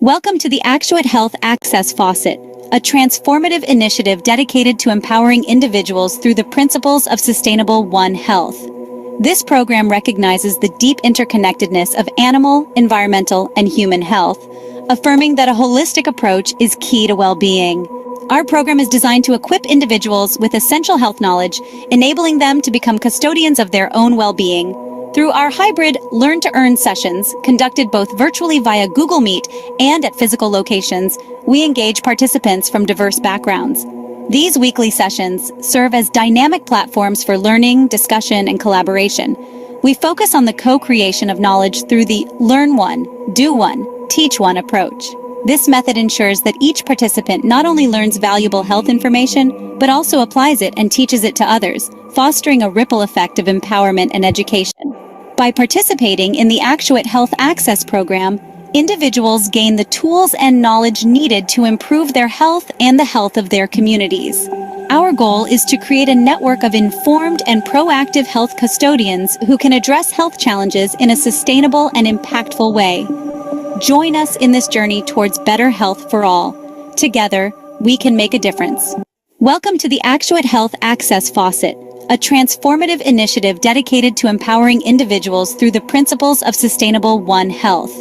Welcome to the Actuate Health Access Faucet, a transformative initiative dedicated to empowering individuals through the principles of sustainable One Health. This program recognizes the deep interconnectedness of animal, environmental, and human health, affirming that a holistic approach is key to well-being. Our program is designed to equip individuals with essential health knowledge, enabling them to become custodians of their own well-being. Through our hybrid Learn to Earn sessions, conducted both virtually via Google Meet and at physical locations, we engage participants from diverse backgrounds. These weekly sessions serve as dynamic platforms for learning, discussion, and collaboration. We focus on the co-creation of knowledge through the Learn One, Do One, Teach One approach. This method ensures that each participant not only learns valuable health information, but also applies it and teaches it to others, fostering a ripple effect of empowerment and education. By participating in the Actuate Health Access Program, individuals gain the tools and knowledge needed to improve their health and the health of their communities. Our goal is to create a network of informed and proactive health custodians who can address health challenges in a sustainable and impactful way. Join us in this journey towards better health for all. Together, we can make a difference. Welcome to the Actuate Health Access Faucet, a transformative initiative dedicated to empowering individuals through the principles of sustainable One Health.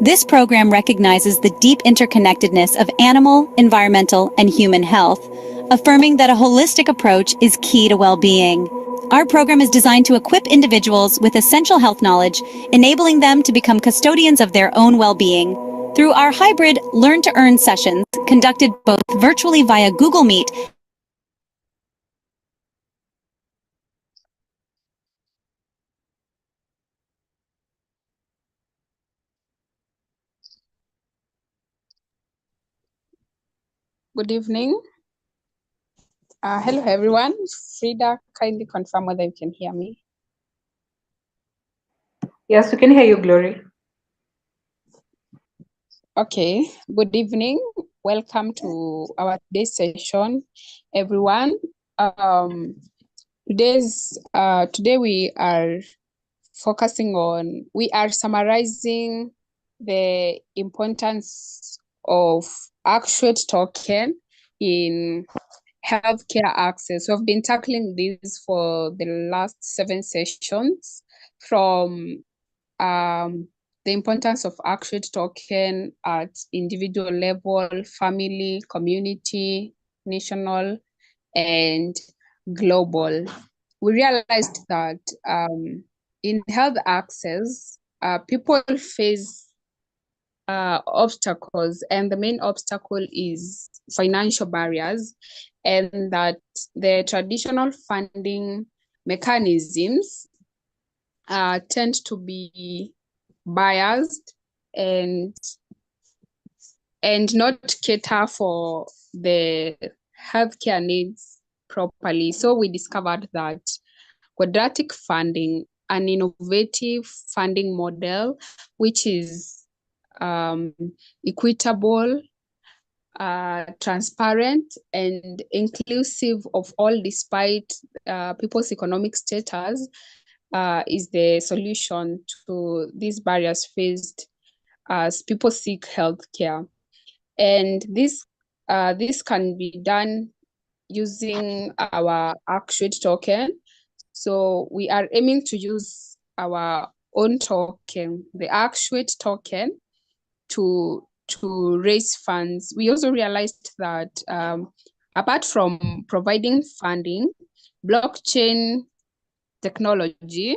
This program recognizes the deep interconnectedness of animal, environmental, and human health, affirming that a holistic approach is key to well-being. Our program is designed to equip individuals with essential health knowledge, enabling them to become custodians of their own well-being. Through our hybrid Learn to Earn sessions, conducted both virtually via Google Meet. Good evening. Hello, everyone. Frida, kindly confirm whether you can hear me. Yes, we can hear you, Glory. Okay, good evening. Welcome to our today's session, everyone. Today we are summarizing the importance of Actuate token in healthcare access. We've been tackling this for the last 7 sessions, from the importance of Actuate token at individual level, family, community, national, and global. We realized that in health access, people face obstacles, and the main obstacle is financial barriers, and that the traditional funding mechanisms tend to be biased and not cater for the healthcare needs properly. So we discovered that quadratic funding, an innovative funding model which is equitable, transparent, and inclusive of all despite people's economic status, is the solution to these barriers faced as people seek healthcare. And this can be done using our Actuate token. So we are aiming to use our own token, the Actuate token, to raise funds. We also realized that apart from providing funding, blockchain technology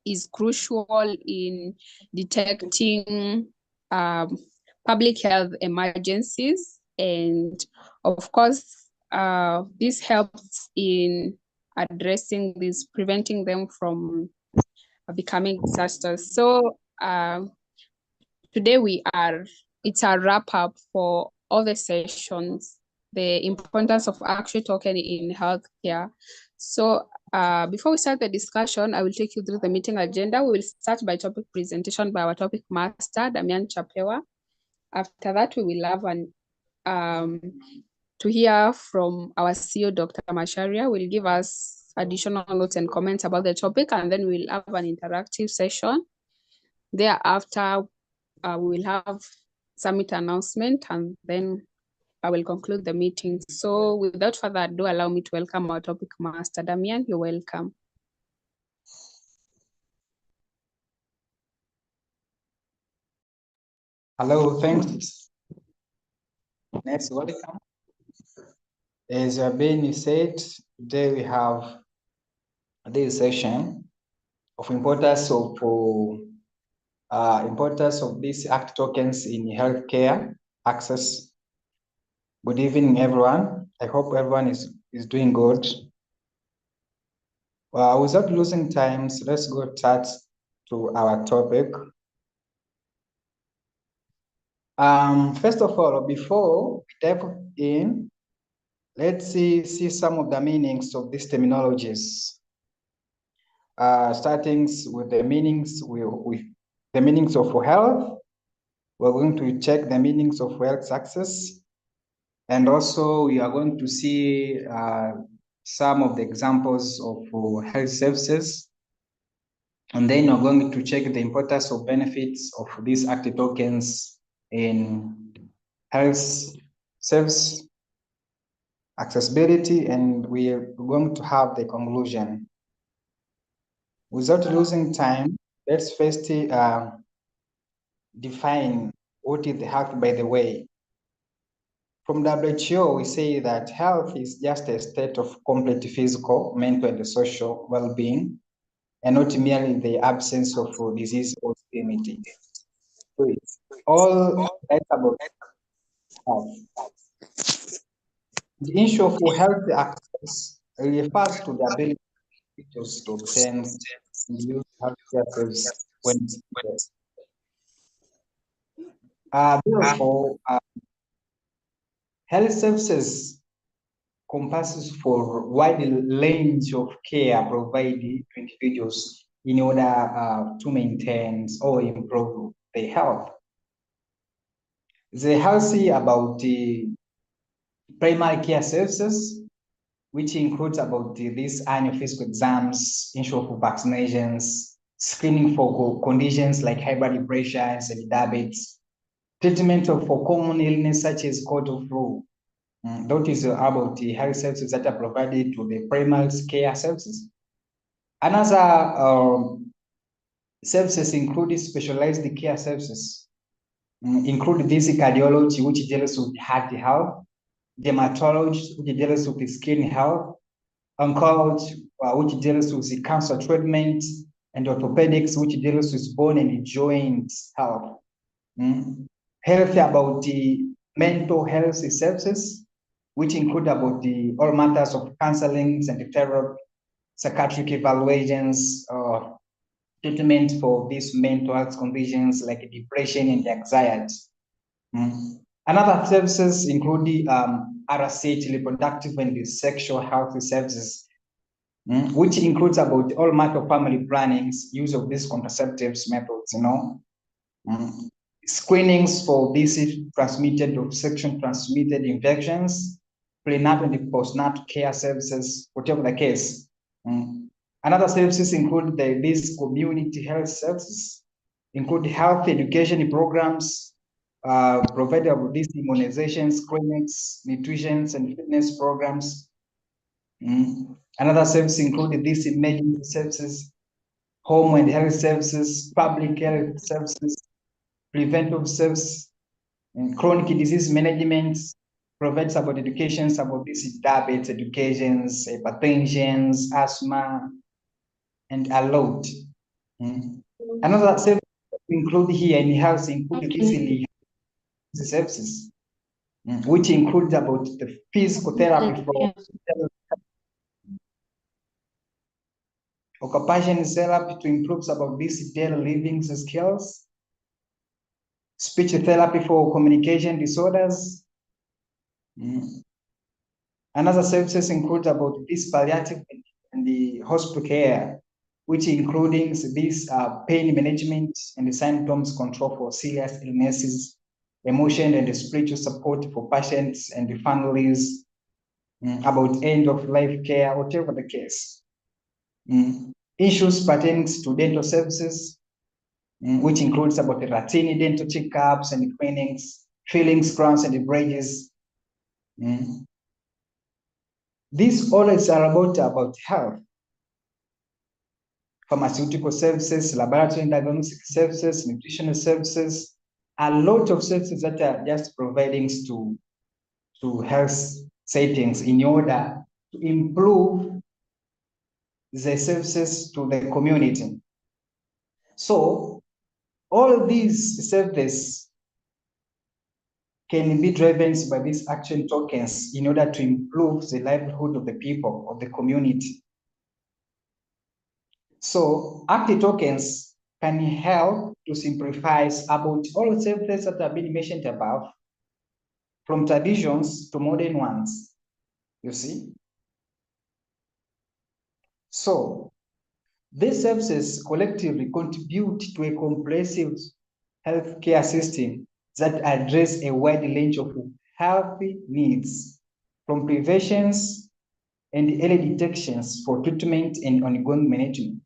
is crucial in detecting public health emergencies, and of course this helps in addressing this, preventing them from becoming disasters. So today it's a wrap up for all the sessions, the importance of Actuate token in healthcare. So before we start the discussion, I will take you through the meeting agenda. We will start by topic presentation by our topic master, Damian Chapewa. After that, we will have to hear from our CEO, Dr. Masharia, will give us additional notes and comments about the topic, and then we'll have an interactive session. Thereafter, we will have summit announcement, and then I will conclude the meeting. So without further ado, allow me to welcome our topic master. Damian, you're welcome. Hello, thanks. Next, welcome. As Benny said, today we have this session of importance of these ACT tokens in healthcare access. Good evening, everyone. I hope everyone is doing good. Without losing time, so let's go start to our topic. First of all, before we dive in, let's see some of the meanings of these terminologies. Starting with the meanings the meanings of health. We're going to check the meanings of health access, and also we are going to see some of the examples of health services, and then we're going to check the importance of benefits of these ACT tokens in health service accessibility, and we are going to have the conclusion. Without losing time, let's first define what is the health, by the way. From WHO, we say that health is just a state of complete physical, mental, and social well-being, and not merely the absence of disease or infirmity. So it's all about health. The issue of health access refers to the ability to obtain and use healthcare services when it's needed. Therefore, health services compasses for wide range of care provided to individuals in order to maintain or improve their health. They healthy about the primary care services, which includes about these annual physical exams, insurance for vaccinations, screening for conditions like high blood pressure and diabetes, treatment for common illness such as cold or flu. That is about the health services that are provided to the primary care services. Another services include specialized care services, include this cardiology, which deals with heart health, dermatology, which deals with skin health, oncology, which deals with cancer treatment, and orthopedics, which deals with bone and joint health. Health about the mental health services, which include about the all matters of counseling and therapy, psychiatric evaluations, treatment for these mental health conditions like depression and anxiety. Another services include the RSH, reproductive and sexual health services, which includes about all matter of family plannings, use of these contraceptives methods, screenings for these transmitted or sexually transmitted infections, prenatal and postnatal care services, whatever the case. Another services include these community health services, include health education programs, provided with these immunizations, clinics, nutrition and fitness programs. Another service included these emergency services, home and health services, public health services, preventive service, and chronic disease management, provides about educations about this diabetes educations, hypertension, asthma, and a lot. Another service include here in health include these services, which include about the physical therapy for occupational therapy to improve about these daily living skills, speech therapy for communication disorders. Another services include about this palliative and the hospital care, which including this pain management and the symptoms control for serious illnesses, emotion and spiritual support for patients and the families, about end of life care, whatever the case. Issues pertaining to dental services, which includes about the routine dental checkups and cleanings, fillings, crowns, and bridges. These all are about health. Pharmaceutical services, laboratory and diagnostic services, nutritional services, a lot of services that are just providing to health settings in order to improve the services to the community. So all these services can be driven by these action tokens in order to improve the livelihood of the people of the community. So Actuate tokens can help to simplify about all the services that have been mentioned above, from traditions to modern ones, you see. So these services collectively contribute to a comprehensive healthcare system that address a wide range of healthy needs, from preventions and early detections for treatment and ongoing management.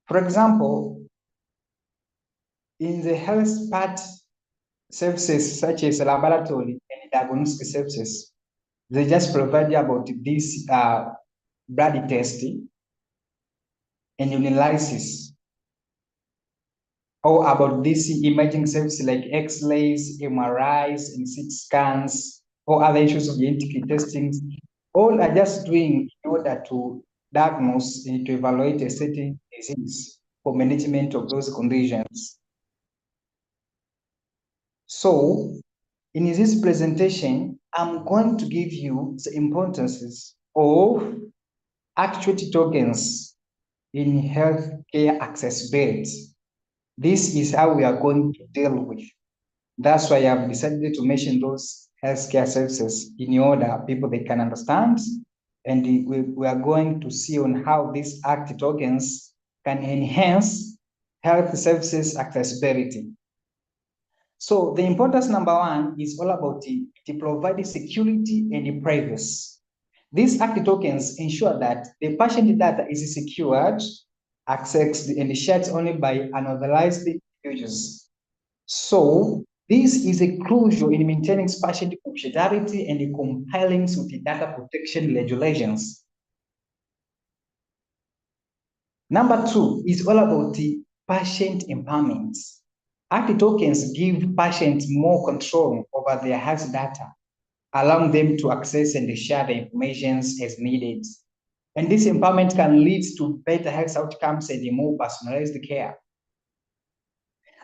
For example, in the health part services such as laboratory and diagnostic services, they just provide you about this blood testing and analysis, or about this imaging services like X-rays, MRIs, and CT scans, or other issues of genetic testing. All are just doing in order to diagnose and to evaluate a certain disease for management of those conditions. So, in this presentation, I'm going to give you the importances of Actuate tokens in healthcare accessibility. This is how we are going to deal with. That's why I've decided to mention those healthcare services in order people they can understand. And we are going to see on how these Actuate tokens can enhance health services accessibility. So the importance number one is all about it providing security and privacy. These Actuate tokens ensure that the patient data is secured, accessed, and shared only by unauthorized users. So this is a crucial in maintaining patient confidentiality and complying with the data protection regulations. Number two is all about the patient empowerment. Actuate tokens give patients more control over their health data, allowing them to access and share the information as needed. And this empowerment can lead to better health outcomes and more personalized care.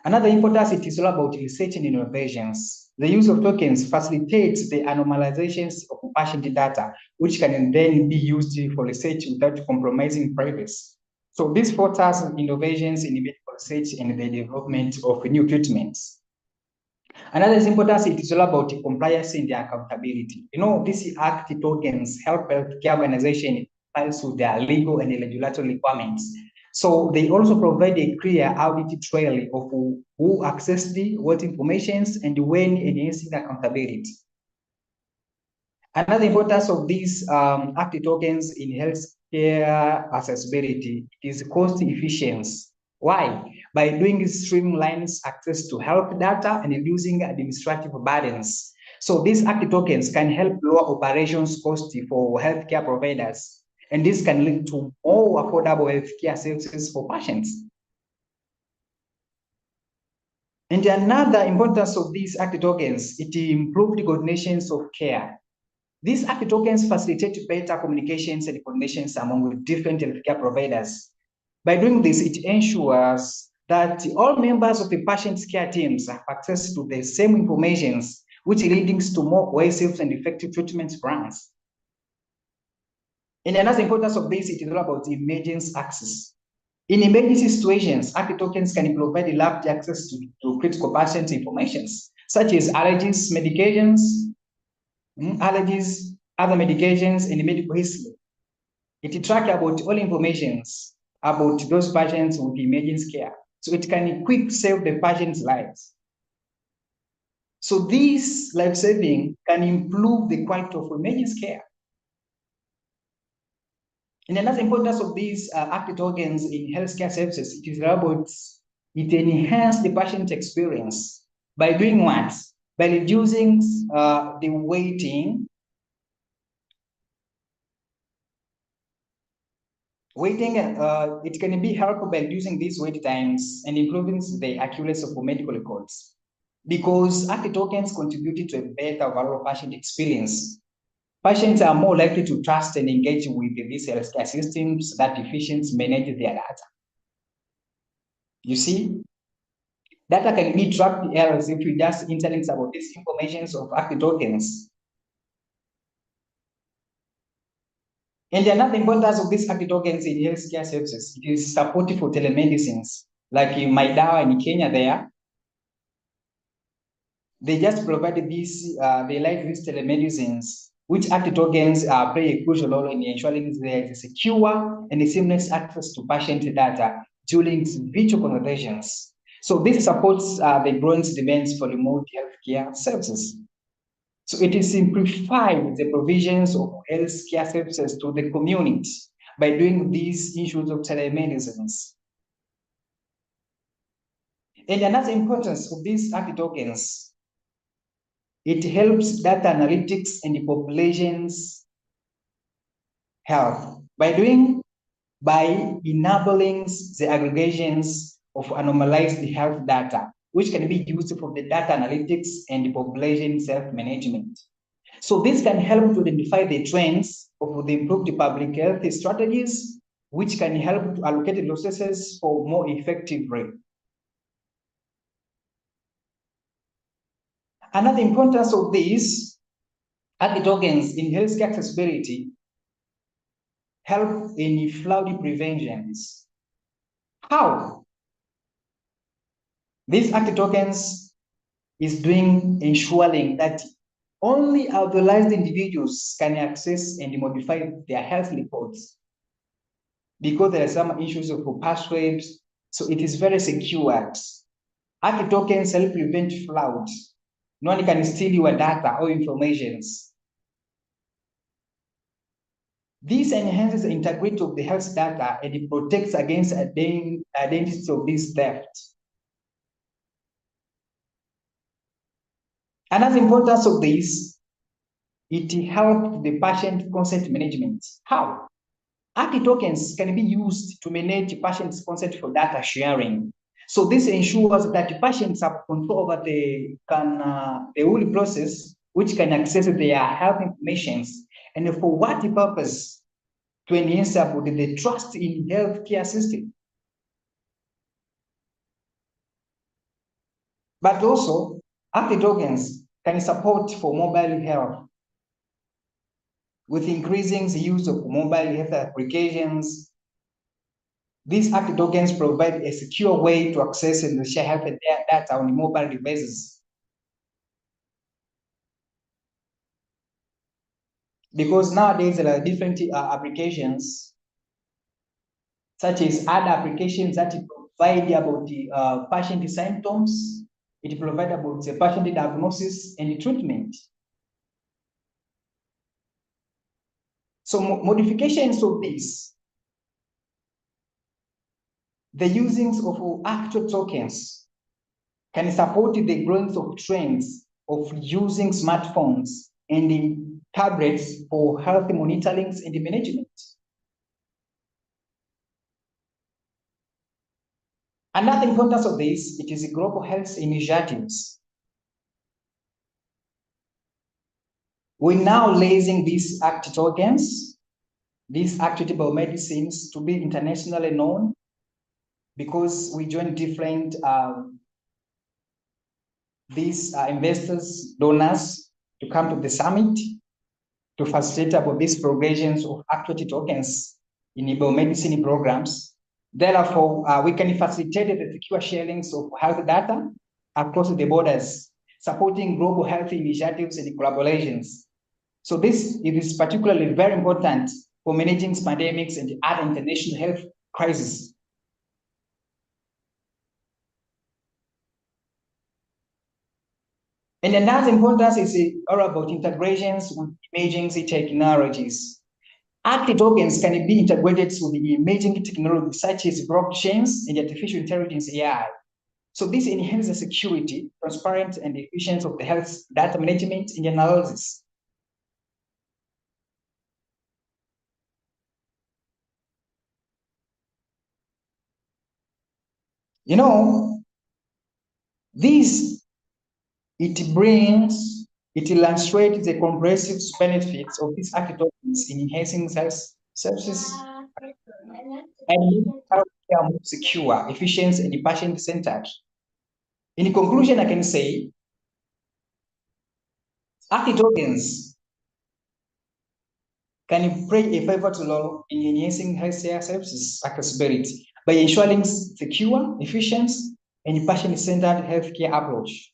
Another importance, it is all about research and innovations. The use of tokens facilitates the anonymizations of patient data, which can then be used for research without compromising privacy. So this fosters innovations in medical research and the development of new treatments. Another importance, it is all about compliance and accountability. You know, these Actuate tokens help healthcare organizations with their legal and regulatory requirements. So they also provide a clear audit trail of who accessed what informations and when, enhancing accountability. Another importance of these Actuate tokens in healthcare accessibility is cost efficiency. Why? By doing this streamlines access to health data and reducing administrative burdens. So these Actuate tokens can help lower operations cost for healthcare providers, and this can lead to more affordable healthcare services for patients. And another importance of these Actuate tokens, it improves the coordinations of care. These Actuate tokens facilitate better communications and coordinations among different healthcare providers. By doing this, it ensures that all members of the patient's care teams have access to the same information, which leads to more cohesive and effective treatment plans. And another importance of this, it is all about emergency access. In emergency situations, Actuate tokens can provide rapid access to critical patient information, such as allergies, medications, allergies, other medications, and medical history. It tracks about all information about those patients with emergency care. So it can quickly save the patient's lives. So this life-saving can improve the quality of emergency care. And another importance of these active tokens in healthcare services, it is about it enhance the patient experience by doing what? By reducing the waiting. It can be helpful by reducing these wait times and improving the accuracy of medical records, because active tokens contributed to a better overall patient experience. Patients are more likely to trust and engage with these healthcare systems that efficiently manage their data. You see, data can be tracked errors if we just interlinks about these informations of active tokens. And another importance of these active tokens in healthcare services, it is supportive for telemedicines. Like in MyDawa in Kenya there, they just provided these, they like these telemedicines, which active tokens play a crucial role in ensuring there is a secure and a seamless access to patient data during virtual consultations. So this supports the growing demands for remote healthcare services. So it is simplified the provisions of healthcare services to the community by doing these issues of telemedicines. And another importance of these active tokens, it helps data analytics and the population's health by enabling the aggregations of anomalized health data, which can be used for the data analytics and the population self-management. So this can help to identify the trends of the improved public health strategies, which can help to allocate resources for more effectively. Another importance of these active tokens in healthcare accessibility help in flood preventions. How? These active tokens is ensuring that only authorized individuals can access and modify their health reports, because there are some issues of passwords, so it is very secured. Active tokens help prevent fraud. No one can steal your data or informations. This enhances the integrity of the health data and it protects against identity of this theft. Another importance of this, it helps the patient consent management. How? active tokens can be used to manage patients' consent for data sharing. So this ensures that patients have control over the whole process, which can access their health information, and for what purpose? To enhance the trust in healthcare system. But also, active tokens can support for mobile health. With increasing the use of mobile health applications, these active tokens provide a secure way to access and share health data on mobile devices. Because nowadays there are different applications, such as other applications that provide about the patient symptoms, it provides about the patient diagnosis and treatment. So modifications of this, the usings of actual tokens can support the growth of trends of using smartphones and the tablets for health monitoring and management. Another importance of this, it is global health initiatives. We're now raising these active tokens, these active medicines to be internationally known, because we join different these investors, donors to come to the summit to facilitate about these progressions of Actuate tokens in biomedicine programs. Therefore, we can facilitate the secure sharings of health data across the borders, supporting global health initiatives and collaborations. So this is particularly very important for managing pandemics and other international health crises. And another importance is all about integrations with emerging technologies. Active tokens can be integrated with the emerging technologies such as blockchains and artificial intelligence AI. So this enhances the security, transparency, and efficiency of the health data management and analysis. You know, it illustrates the comprehensive benefits of these active tokens in enhancing health services and healthcare more secure, efficient, and patient-centered. In conclusion, I can say active tokens can play a pivotal role in enhancing healthcare services accessibility by ensuring secure, efficient, and patient-centered healthcare approach.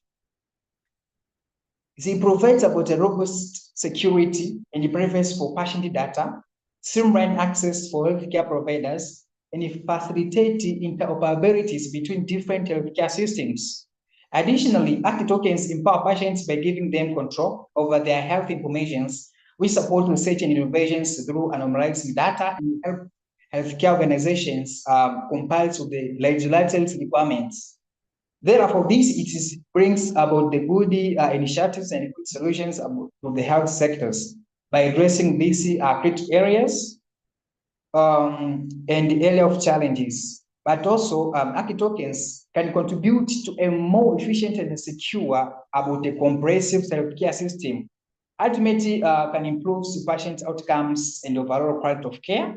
It provides about a robust security and privacy for patient data, streamline access for healthcare providers, and facilitate interoperabilities between different healthcare systems. Additionally, active tokens empower patients by giving them control over their health information. We support research and innovations through anonymizing data and help healthcare organizations comply to the legislative requirements. Therefore, this brings about the good initiatives and good solutions of the health sectors by addressing these critical areas and the area of challenges. But also, active tokens can contribute to a more efficient and secure about a comprehensive healthcare system. Ultimately, can improve patient outcomes and overall quality of care,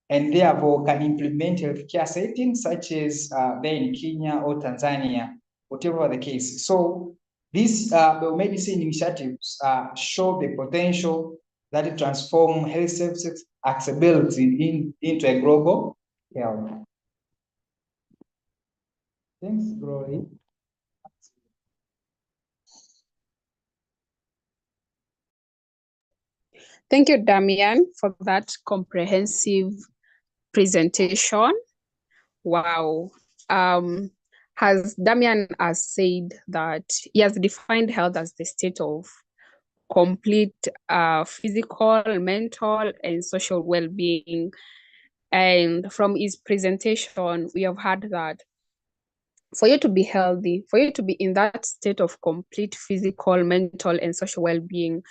and therefore can implement healthcare settings such as there in Kenya or Tanzania, whatever the case. So these biomedicine initiatives show the potential that it transform health services accessibility into a global health. Thanks, Glory. Thank you, Damian, for that comprehensive presentation. Wow. As Damian has said that he has defined health as the state of complete physical, mental, and social well-being. And from his presentation, we have heard that for you to be healthy, for you to be in that state of complete physical, mental, and social well-being,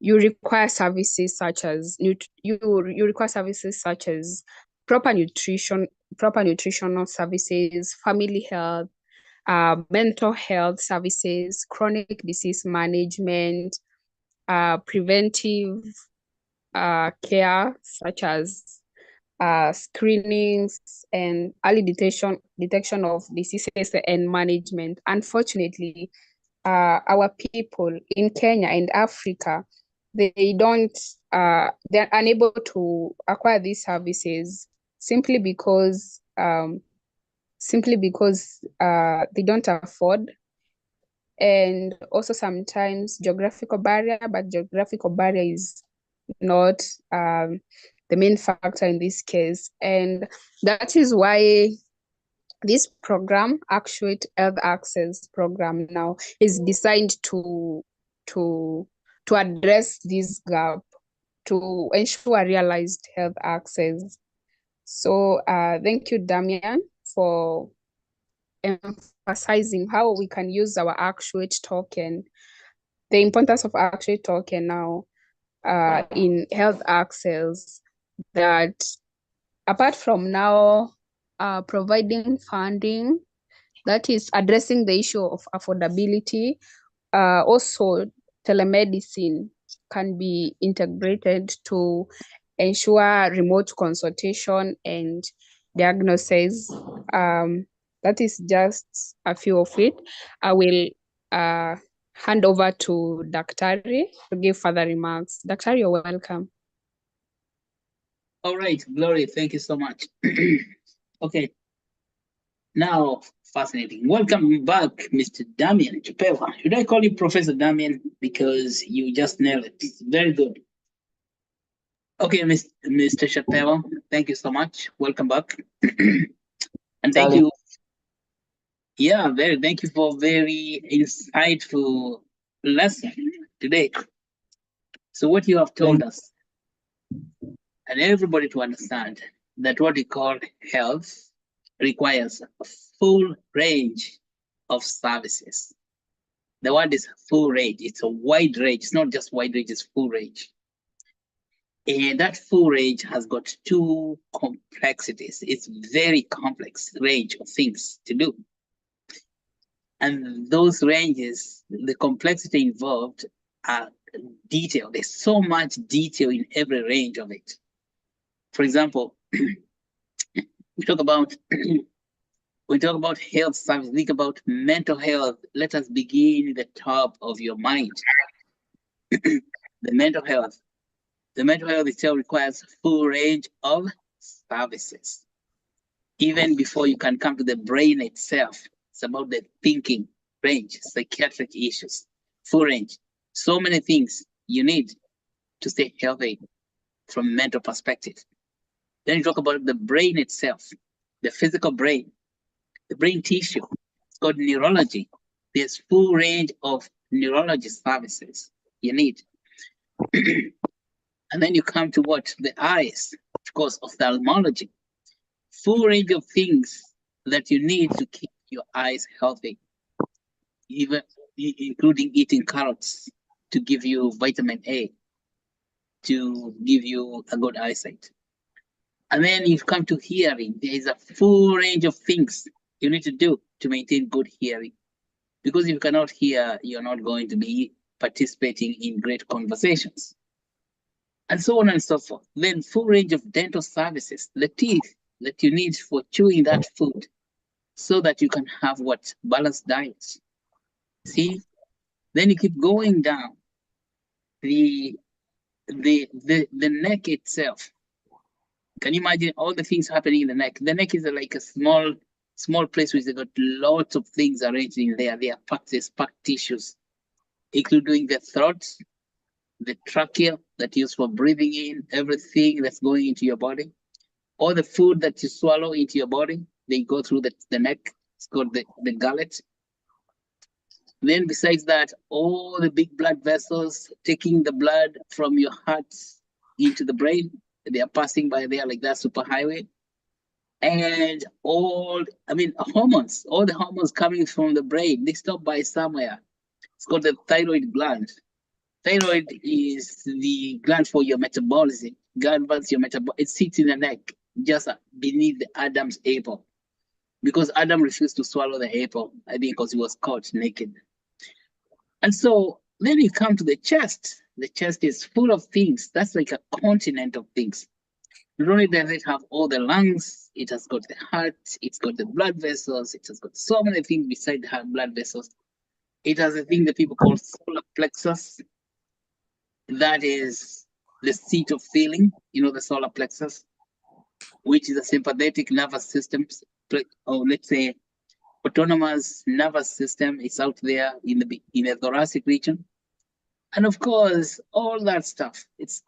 you require services such as proper nutritional services, family health, mental health services, chronic disease management, preventive care such as screenings and early detection of diseases and management. Unfortunately, our people in Kenya and Africa, they're unable to acquire these services simply because they don't afford, and also sometimes geographical barrier, but geographical barrier is not the main factor in this case. And that is why this program, Actuate Health Access Program, now is designed to address this gap, to ensure realized health access. So thank you, Damian, for emphasizing how we can use our Actuate token, the importance of Actuate token now in health access, that apart from now providing funding that is addressing the issue of affordability, also telemedicine can be integrated to ensure remote consultation and diagnosis. That is just a few of it. I will hand over to Daktari to give further remarks. Daktari, you're welcome. All right, Glory, thank you so much. Okay, now fascinating. Welcome back, Mr. Damian Chipeva. Should I call you Professor Damian? Because you just nailed it. Very good. Okay, Mr. Chipeva, thank you so much. Welcome back. And thank you. Yeah, thank you for very insightful lesson today. So what you have told us, and everybody to understand that what we call health requires a full range of services. The word is full range. It's a wide range. It's not just wide range, it's full range. And that full range has got two complexities. It's very complex range of things to do. And those ranges, the complexity involved are detailed. There's so much detail in every range of it. For example, we talk about health service, think about mental health. Let us begin at the top of your mind. The mental health. The mental health itself requires a full range of services. Even before you can come to the brain itself, it's about the thinking range, psychiatric issues, full range. So many things you need to stay healthy from a mental perspective. Then you talk about the brain itself, the physical brain, the brain tissue. It's called neurology. There's full range of neurology services you need. And then you come to what? The eyes, of course, ophthalmology. Full range of things that you need to keep your eyes healthy, even including eating carrots to give you vitamin A, to give you a good eyesight. And then you come to hearing. There is a full range of things you need to do to maintain good hearing. Because if you cannot hear, you're not going to be participating in great conversations. And so on and so forth. Then full range of dental services, the teeth that you need for chewing that food so that you can have what? Balanced diets. See? Then you keep going down. The neck itself. Can you imagine all the things happening in the neck? The neck is like a small place which has got lots of things arranged in there. They are packed tissues, including the throat, the trachea that you use for breathing in, everything that's going into your body. All the food that you swallow into your body, they go through the neck. It's called the gullet. Then besides that, all the big blood vessels taking the blood from your heart into the brain, they are passing by there like that superhighway. And all the hormones coming from the brain, they stop by somewhere. It's called the thyroid gland. Thyroid is the gland for your metabolism. It sits in the neck, just beneath the Adam's apple. Because Adam refused to swallow the apple, I think because he was caught naked. And so then you come to the chest. The chest is full of things. That's like a continent of things. Not only does it have all the lungs, it has got the heart, it's got the blood vessels, it has got so many things beside the heart, blood vessels. It has a thing that people call solar plexus. That is the seat of feeling, the solar plexus, which is a sympathetic nervous system, or let's say autonomous nervous system. It's out there in the thoracic region. And of course, all that stuff.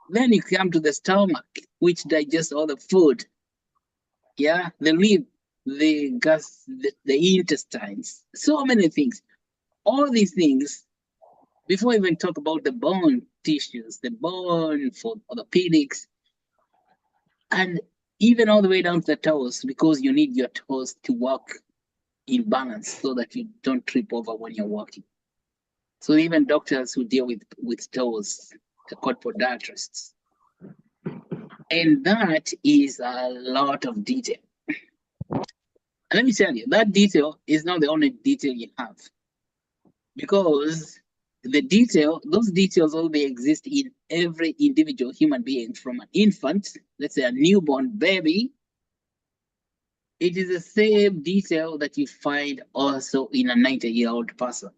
Then you come to the stomach, which digests all the food. Yeah, the lip, the gas, the intestines, so many things. All these things, before we even talk about the bone tissues, the bone for orthopedics, and even all the way down to the toes, because you need your toes to walk in balance so that you don't trip over when you're walking. So even doctors who deal with toes, they're called podiatrists. And that is a lot of detail. And let me tell you, that detail is not the only detail you have. Because those details already exist in every individual human being, from an infant, let's say a newborn baby. It is the same detail that you find also in a 90-year-old person.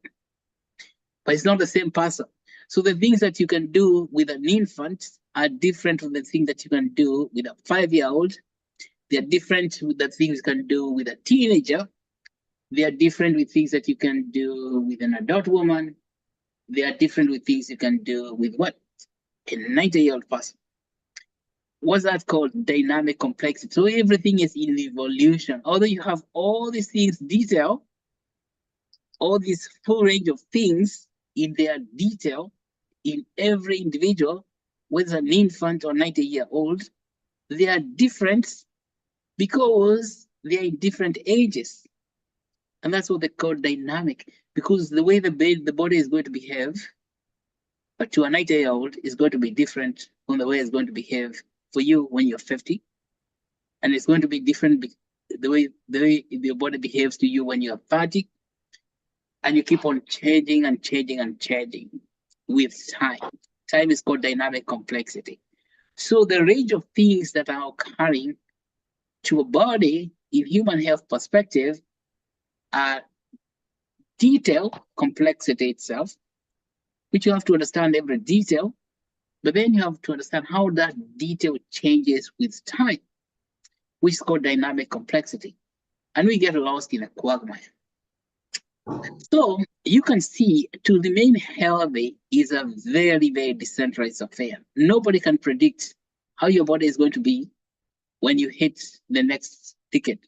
But it's not the same person. So the things that you can do with an infant are different from the things that you can do with a 5-year-old. They are different with the things you can do with a teenager. They are different with things that you can do with an adult woman. They are different with things you can do with what? A 90-year-old person. What's that called? Dynamic complexity. So everything is in evolution. Although you have all these things detail, all this full range of things in their detail in every individual, whether an infant or 90-year-old, they are different because they are in different ages. And that's what they call dynamic, because the way the body is going to behave to a 90-year-old is going to be different from the way it's going to behave for you when you're 50. And it's going to be different the way your body behaves to you when you're 30. And you keep on changing and changing and changing with time. Time is called dynamic complexity. So the range of things that are occurring to a body in human health perspective are detail, complexity itself, which you have to understand every detail, but then you have to understand how that detail changes with time, which is called dynamic complexity. And we get lost in a quagmire. So you can see to remain healthy is a very, very decentralized affair. Nobody can predict how your body is going to be when you hit the next decade.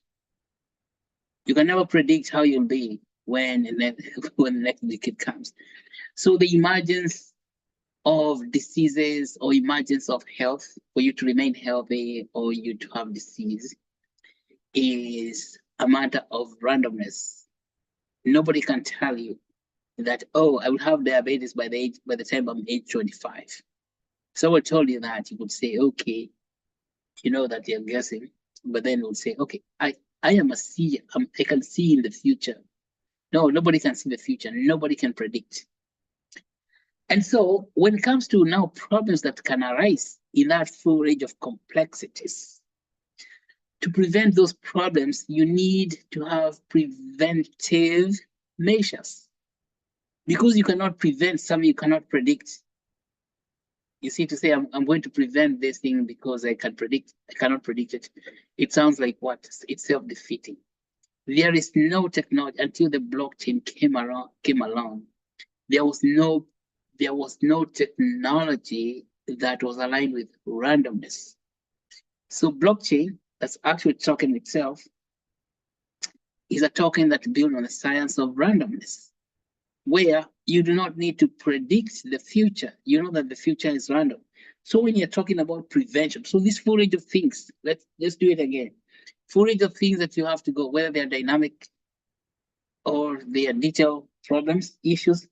You can never predict how you'll be when the next decade comes. So the emergence of diseases or emergence of health, for you to remain healthy or you to have disease, is a matter of randomness. Nobody can tell you that, oh, I will have diabetes by the time I'm age 25. Someone told you that, you would say, okay, you know that you're guessing, but then would say, okay, I am a seer. I can see in the future. No, nobody can see the future. Nobody can predict. And so when it comes to now problems that can arise in that full range of complexities, to prevent those problems, you need to have preventive measures. Because you cannot prevent something you cannot predict. You see, to say, I'm going to prevent this thing because I cannot predict it. It sounds like what? It's self-defeating. There is no technology until the blockchain came along. There was no technology that was aligned with randomness. So blockchain, that's actually token itself, is a token that's built on the science of randomness, where you do not need to predict the future. You know that the future is random. So when you're talking about prevention, so this full range of things, let's do it again. Full range of things that you have to go, whether they are dynamic or they are detailed problems, issues,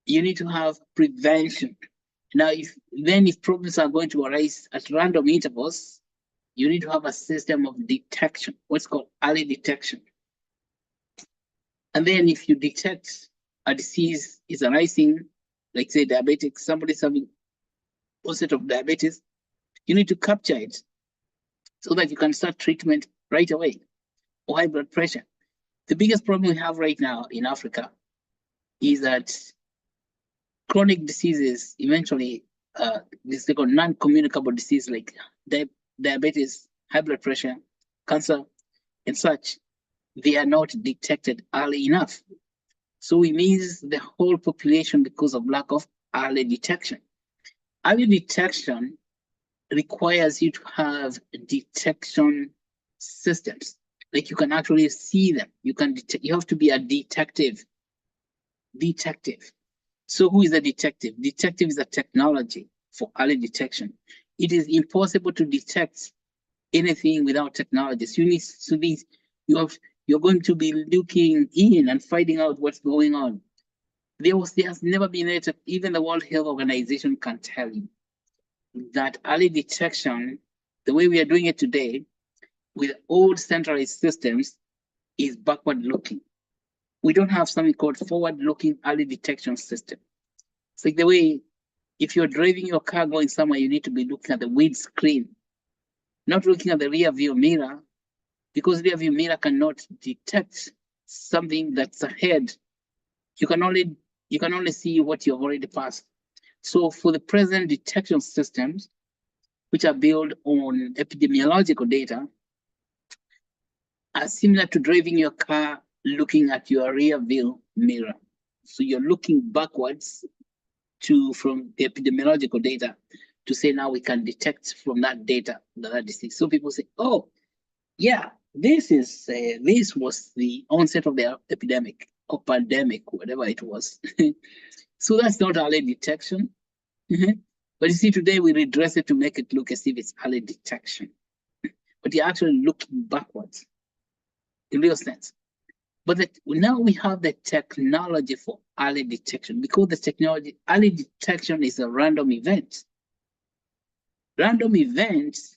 you need to have prevention. Now, if problems are going to arise at random intervals, you need to have a system of detection, what's called early detection. And then if you detect a disease is arising, like say diabetic, somebody's having onset of diabetes, you need to capture it so that you can start treatment right away. Or high blood pressure. The biggest problem we have right now in Africa is that chronic diseases, eventually, this they call non-communicable disease like diabetes, high blood pressure, cancer, and such, they are not detected early enough. So we miss the whole population because of lack of early detection. Early detection requires you to have detection systems. Like you can actually see them. You have to be a detective. So who is a detective? Detective is a technology for early detection. It is impossible to detect anything without technology. So you're going to be looking in and finding out what's going on. There has never been even the World Health Organization can tell you that early detection, the way we are doing it today, with old centralized systems, is backward looking. We don't have something called forward looking early detection system. It's like the way, if you're driving your car going somewhere, you need to be looking at the windscreen, not looking at the rear view mirror, because rear view mirror cannot detect something that's ahead. You can only see what you've already passed. So for the present detection systems, which are built on epidemiological data, are similar to driving your car looking at your rear view mirror. So you're looking backwards from the epidemiological data to say now we can detect from that data that disease. So people say, oh, yeah, this was the onset of the epidemic or pandemic, whatever it was. So that's not early detection. But But you see, today we redress it to make it look as if it's early detection. But you're actually looking backwards in real sense. But now we have the technology for early detection, because the technology, early detection is a random event. Random events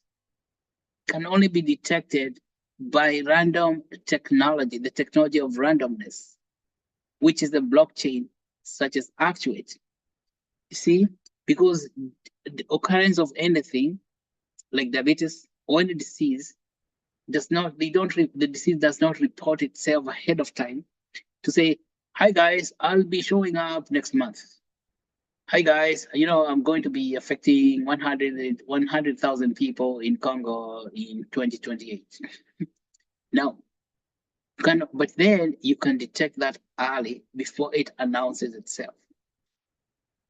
can only be detected by random technology, the technology of randomness, which is the blockchain such as Actuate. You see, because the occurrence of anything like diabetes or any disease does not, the disease does not report itself ahead of time to say, hi guys, I'll be showing up next month. Hi guys, I'm going to be affecting 100,000 people in Congo in 2028. Now, but then you can detect that early before it announces itself.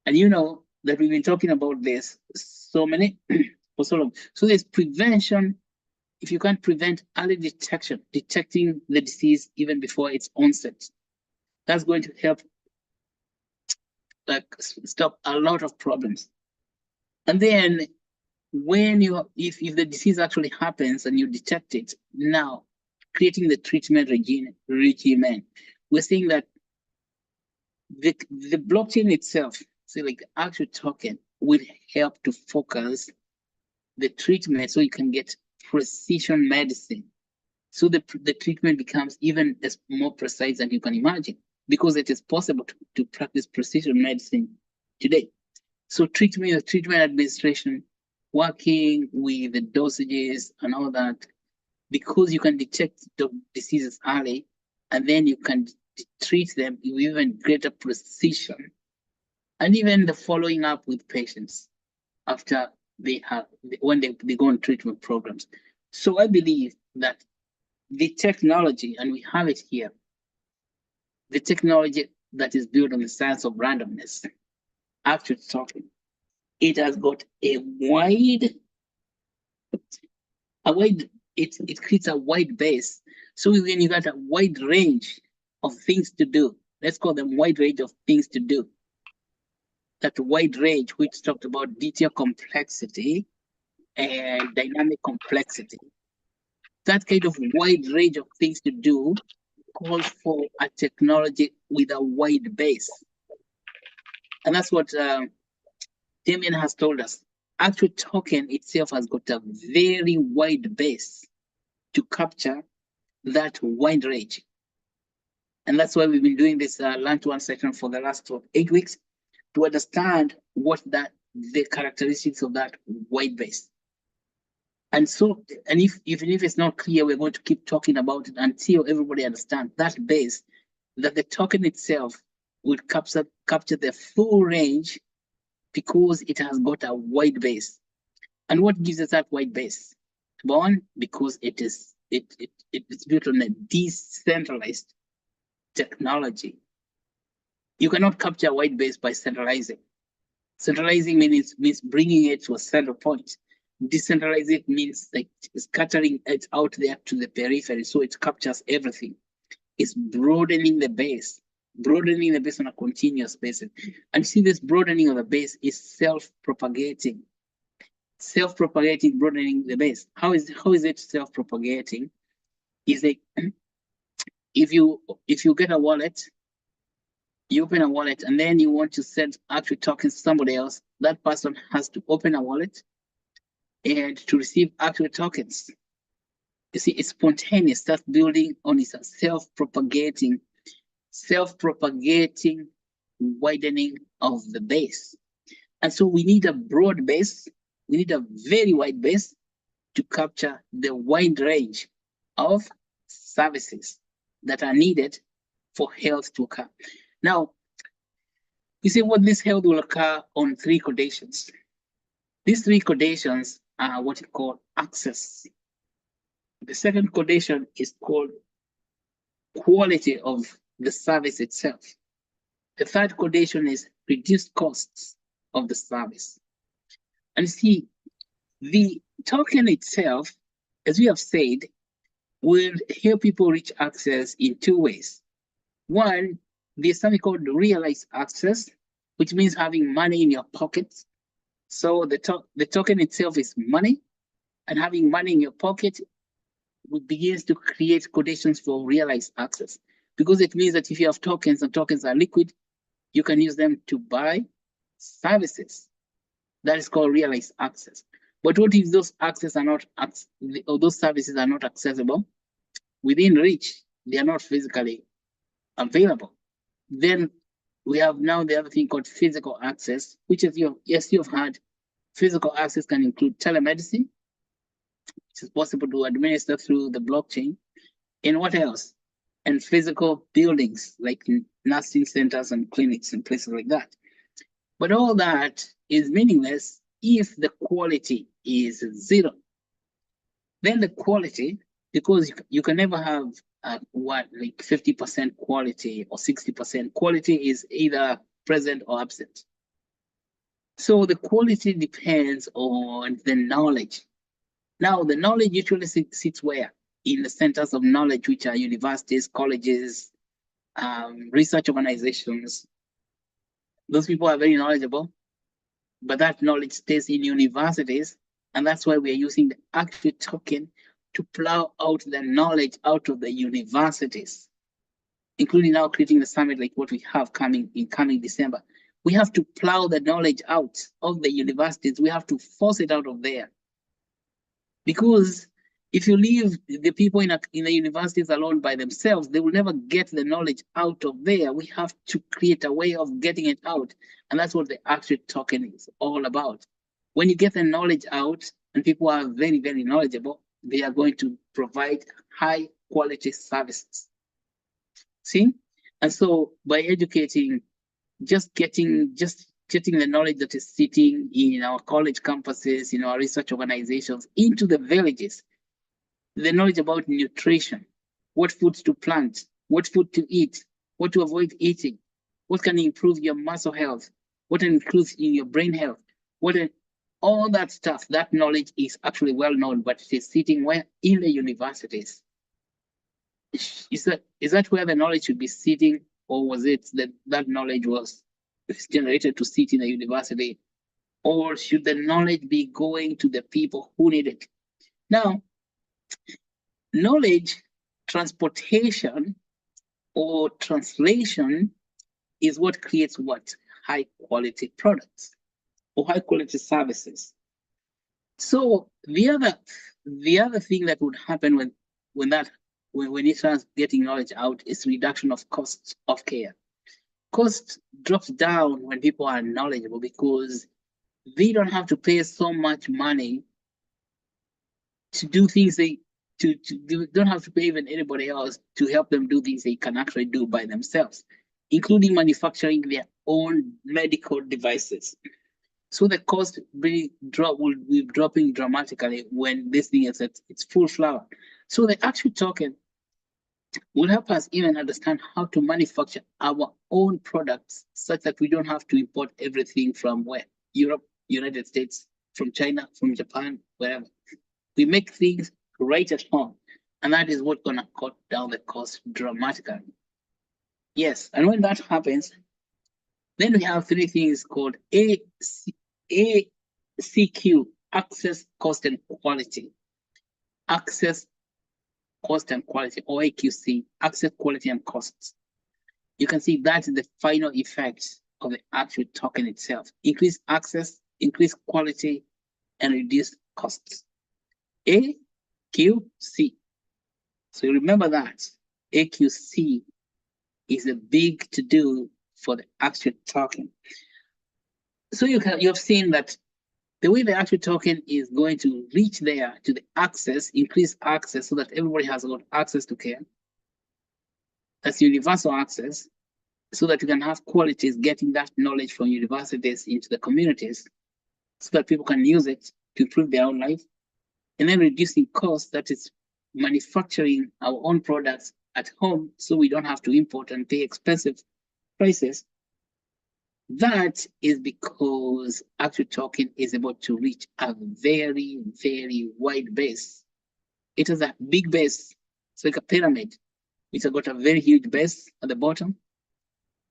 And you know that we've been talking about this so for so long. So there's prevention. If you can't prevent early detection, detecting the disease even before its onset, that's going to help stop a lot of problems. And then when if the disease actually happens and you detect it, now creating the treatment regimen, we're saying that the blockchain itself, so like the Actuate token, will help to focus the treatment so you can get precision medicine. So the treatment becomes even more precise than you can imagine, because it is possible to practice precision medicine today. So treatment administration, working with the dosages and all that, because you can detect the diseases early, and then you can treat them with even greater precision, and even the following up with patients after when they go on treatment programs. So I believe that the technology, and we have it here, the technology that is built on the science of randomness, Actuate token, it has got it creates a wide base. So when you got a wide range of things to do, let's call them wide range of things to do. That wide range, which talked about detail complexity and dynamic complexity. That kind of wide range of things to do calls for a technology with a wide base. And that's what Damien has told us. Actuate token itself has got a very wide base to capture that wide range. And that's why we've been doing this Learn to One session for the last 8 weeks, to understand what the characteristics of that wide base. And so, and even if it's not clear, we're going to keep talking about it until everybody understands that base, that the token itself will capture the full range, because it has got a wide base. And what gives us that wide base? One, because it's built on a decentralized technology. You cannot capture a wide base by centralizing. Centralizing means bringing it to a central point. Decentralizing means like scattering it out there to the periphery, so it captures everything. It's broadening the base on a continuous basis. And see, this broadening of the base is self-propagating. Self-propagating, broadening the base. How is it self-propagating? Is like if you get a wallet, you open a wallet, and then you want to send Actuate tokens to somebody else, that person has to open a wallet and to receive Actuate tokens. You see, it's spontaneous, that's building on its self-propagating widening of the base. And so we need a broad base, we need a very wide base to capture the wide range of services that are needed for health to occur. Now, you see what this health will occur on 3 conditions. These 3 conditions are what you call access. The second condition is called quality of the service itself. The third condition is reduced costs of the service. And see, the token itself, as we have said, will help people reach access in 2 ways. One, there's something called realized access, which means having money in your pocket So the token itself is money, and having money in your pocket begins to create conditions for realized access, because it means that if you have tokens and tokens are liquid, you can use them to buy services. That is called realized access. But what if those access are not, or those services are not accessible within reach? They are not physically available. Then we have now the other thing called physical access, which is you've had. Physical access can include telemedicine, which is possible to administer through the blockchain. And what else? And physical buildings like nursing centers and clinics and places like that. But all that is meaningless if the quality is zero. Then the quality, because you can never have like 50% quality or 60%. Quality is either present or absent. So the quality depends on the knowledge. Now, the knowledge usually sits where? In the centers of knowledge, which are universities, colleges, research organizations. Those people are very knowledgeable, but that knowledge stays in universities. And that's why we are using the Actuate token to plow out the knowledge out of the universities, including now creating the summit like what we have coming December. We have to plow the knowledge out of the universities. We have to force it out of there. Because if you leave the people in the universities alone by themselves, they will never get the knowledge out of there. We have to create a way of getting it out. And that's what the Actuate token is all about. When you get the knowledge out and people are very, very knowledgeable, they are going to provide high quality services. See? And so by educating, just getting the knowledge that is sitting in our college campuses, in our research organizations, into the villages, the knowledge about nutrition, what foods to plant, what food to eat, what to avoid eating, what can improve your muscle health, what includes in your brain health, all that stuff, that knowledge is actually well known, but it is sitting where? In the universities. Is that where the knowledge should be sitting, or was it that knowledge was generated to sit in a university, or should the knowledge be going to the people who need it? Now, knowledge transportation or translation is what creates what? High quality products or high quality services. So the other thing that would happen when you start getting knowledge out is reduction of costs of care. Cost drops down when people are knowledgeable because they don't have to pay so much money to do things they don't have to pay even anybody else to help them do things they can actually do by themselves, including manufacturing their own medical devices. So the cost will be dropping dramatically when this thing is at its full flower. So the Actuate token will help us even understand how to manufacture our own products such that we don't have to import everything from where? Europe, United States, from China, from Japan, wherever. We make things right at home. And that is what's gonna cut down the cost dramatically. Yes, and when that happens, then we have three things called ACQ, access, cost, and quality. Access, cost, and quality, or AQC, access, quality, and costs. You can see that is the final effect of the Actuate token itself. Increase access, increase quality, and reduce costs. AQC. So you remember that. AQC is a big to do for the Actuate token. So you have seen that the way the Actuate token is going to reach there to the access, increase access so that everybody has got access to care. That's universal access, so that you can have qualities getting that knowledge from universities into the communities so that people can use it to improve their own life. And then reducing costs, that is manufacturing our own products at home so we don't have to import and pay expensive prices. That is because Actuate token is able to reach a very, very wide base. It has a big base. It's like a pyramid. It's got a very huge base at the bottom.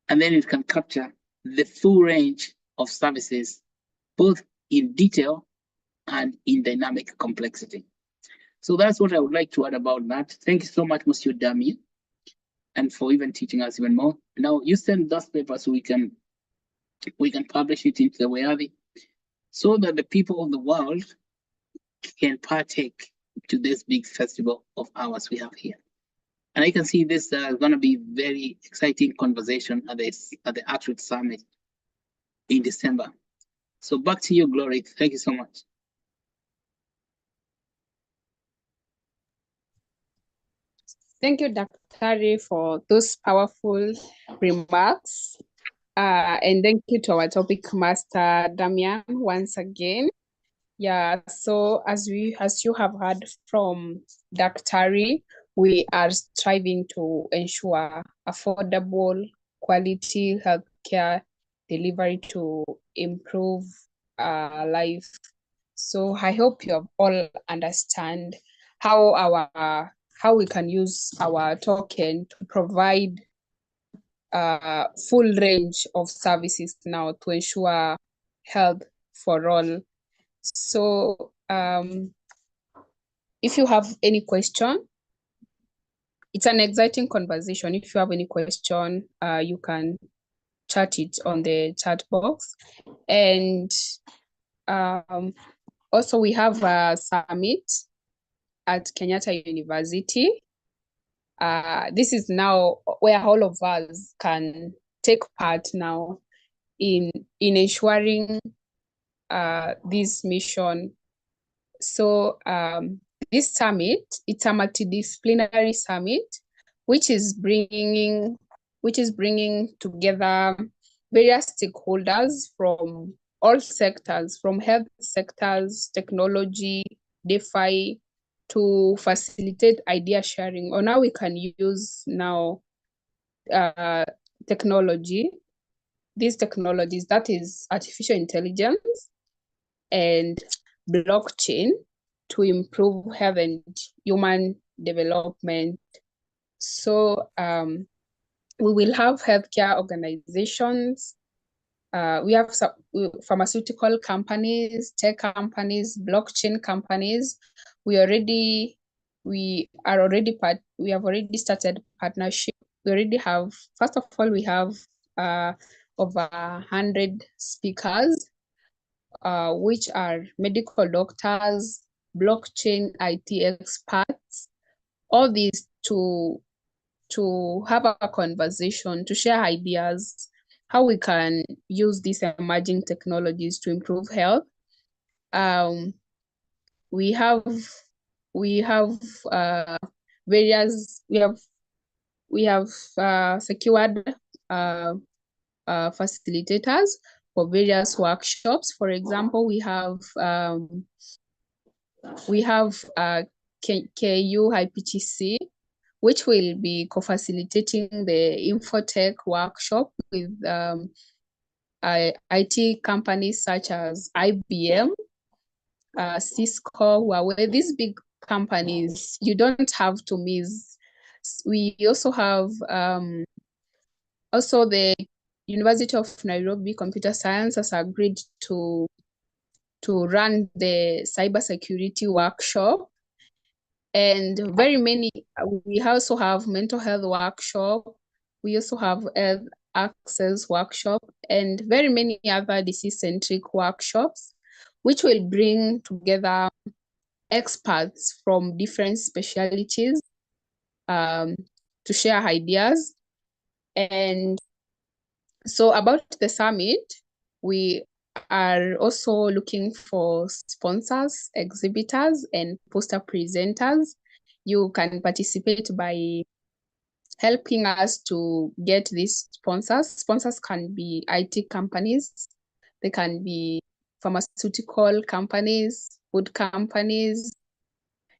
And then it can capture the full range of services, both in detail and in dynamic complexity. So that's what I would like to add about that. Thank you so much, Monsieur Damien, and for even teaching us even more. Now you send those papers so we can publish it into the WEAVI so that the people of the world can partake to this big festival of ours we have here. And I can see this is going to be very exciting conversation at the Actuate Summit in December. So back to you, Glory. Thank you so much. Thank you, Dr. Tari, for those powerful remarks. And thank you to our topic master, Damian, once again. Yeah, so as you have heard from Dr. Tari, we are striving to ensure affordable, quality healthcare delivery to improve life. So I hope you have all understand how we can use our token to provide full range of services now to ensure health for all. So if you have any question, it's an exciting conversation. If you have any question, you can chat it on the chat box. And also we have a summit at Kenyatta University. This is now where all of us can take part now in ensuring this mission. So this summit, it's a multidisciplinary summit, which is bringing together various stakeholders from all sectors, from health sectors, technology, DeFi, to facilitate idea sharing on how we can use now technology, these technologies, that is artificial intelligence and blockchain, to improve health and human development. So we will have healthcare organizations. We have pharmaceutical companies, tech companies, blockchain companies. We have already started partnership. We already have, first of all, we have over 100 speakers, which are medical doctors, blockchain IT experts, all these to have a conversation, to share ideas, how we can use these emerging technologies to improve health. We have secured facilitators for various workshops. For example, we have KU IPTC, which will be co-facilitating the Infotech workshop with IT companies such as IBM, Cisco, Huawei, these big companies. You don't have to miss. We also have also the University of Nairobi Computer Science has agreed to run the cybersecurity workshop. And very many, we also have mental health workshop. We also have health access workshop and very many other disease-centric workshops, which will bring together experts from different specialties to share ideas. And so about the summit, we are also looking for sponsors, exhibitors, and poster presenters. You can participate by helping us to get these sponsors. Sponsors can be IT companies, they can be pharmaceutical companies, food companies,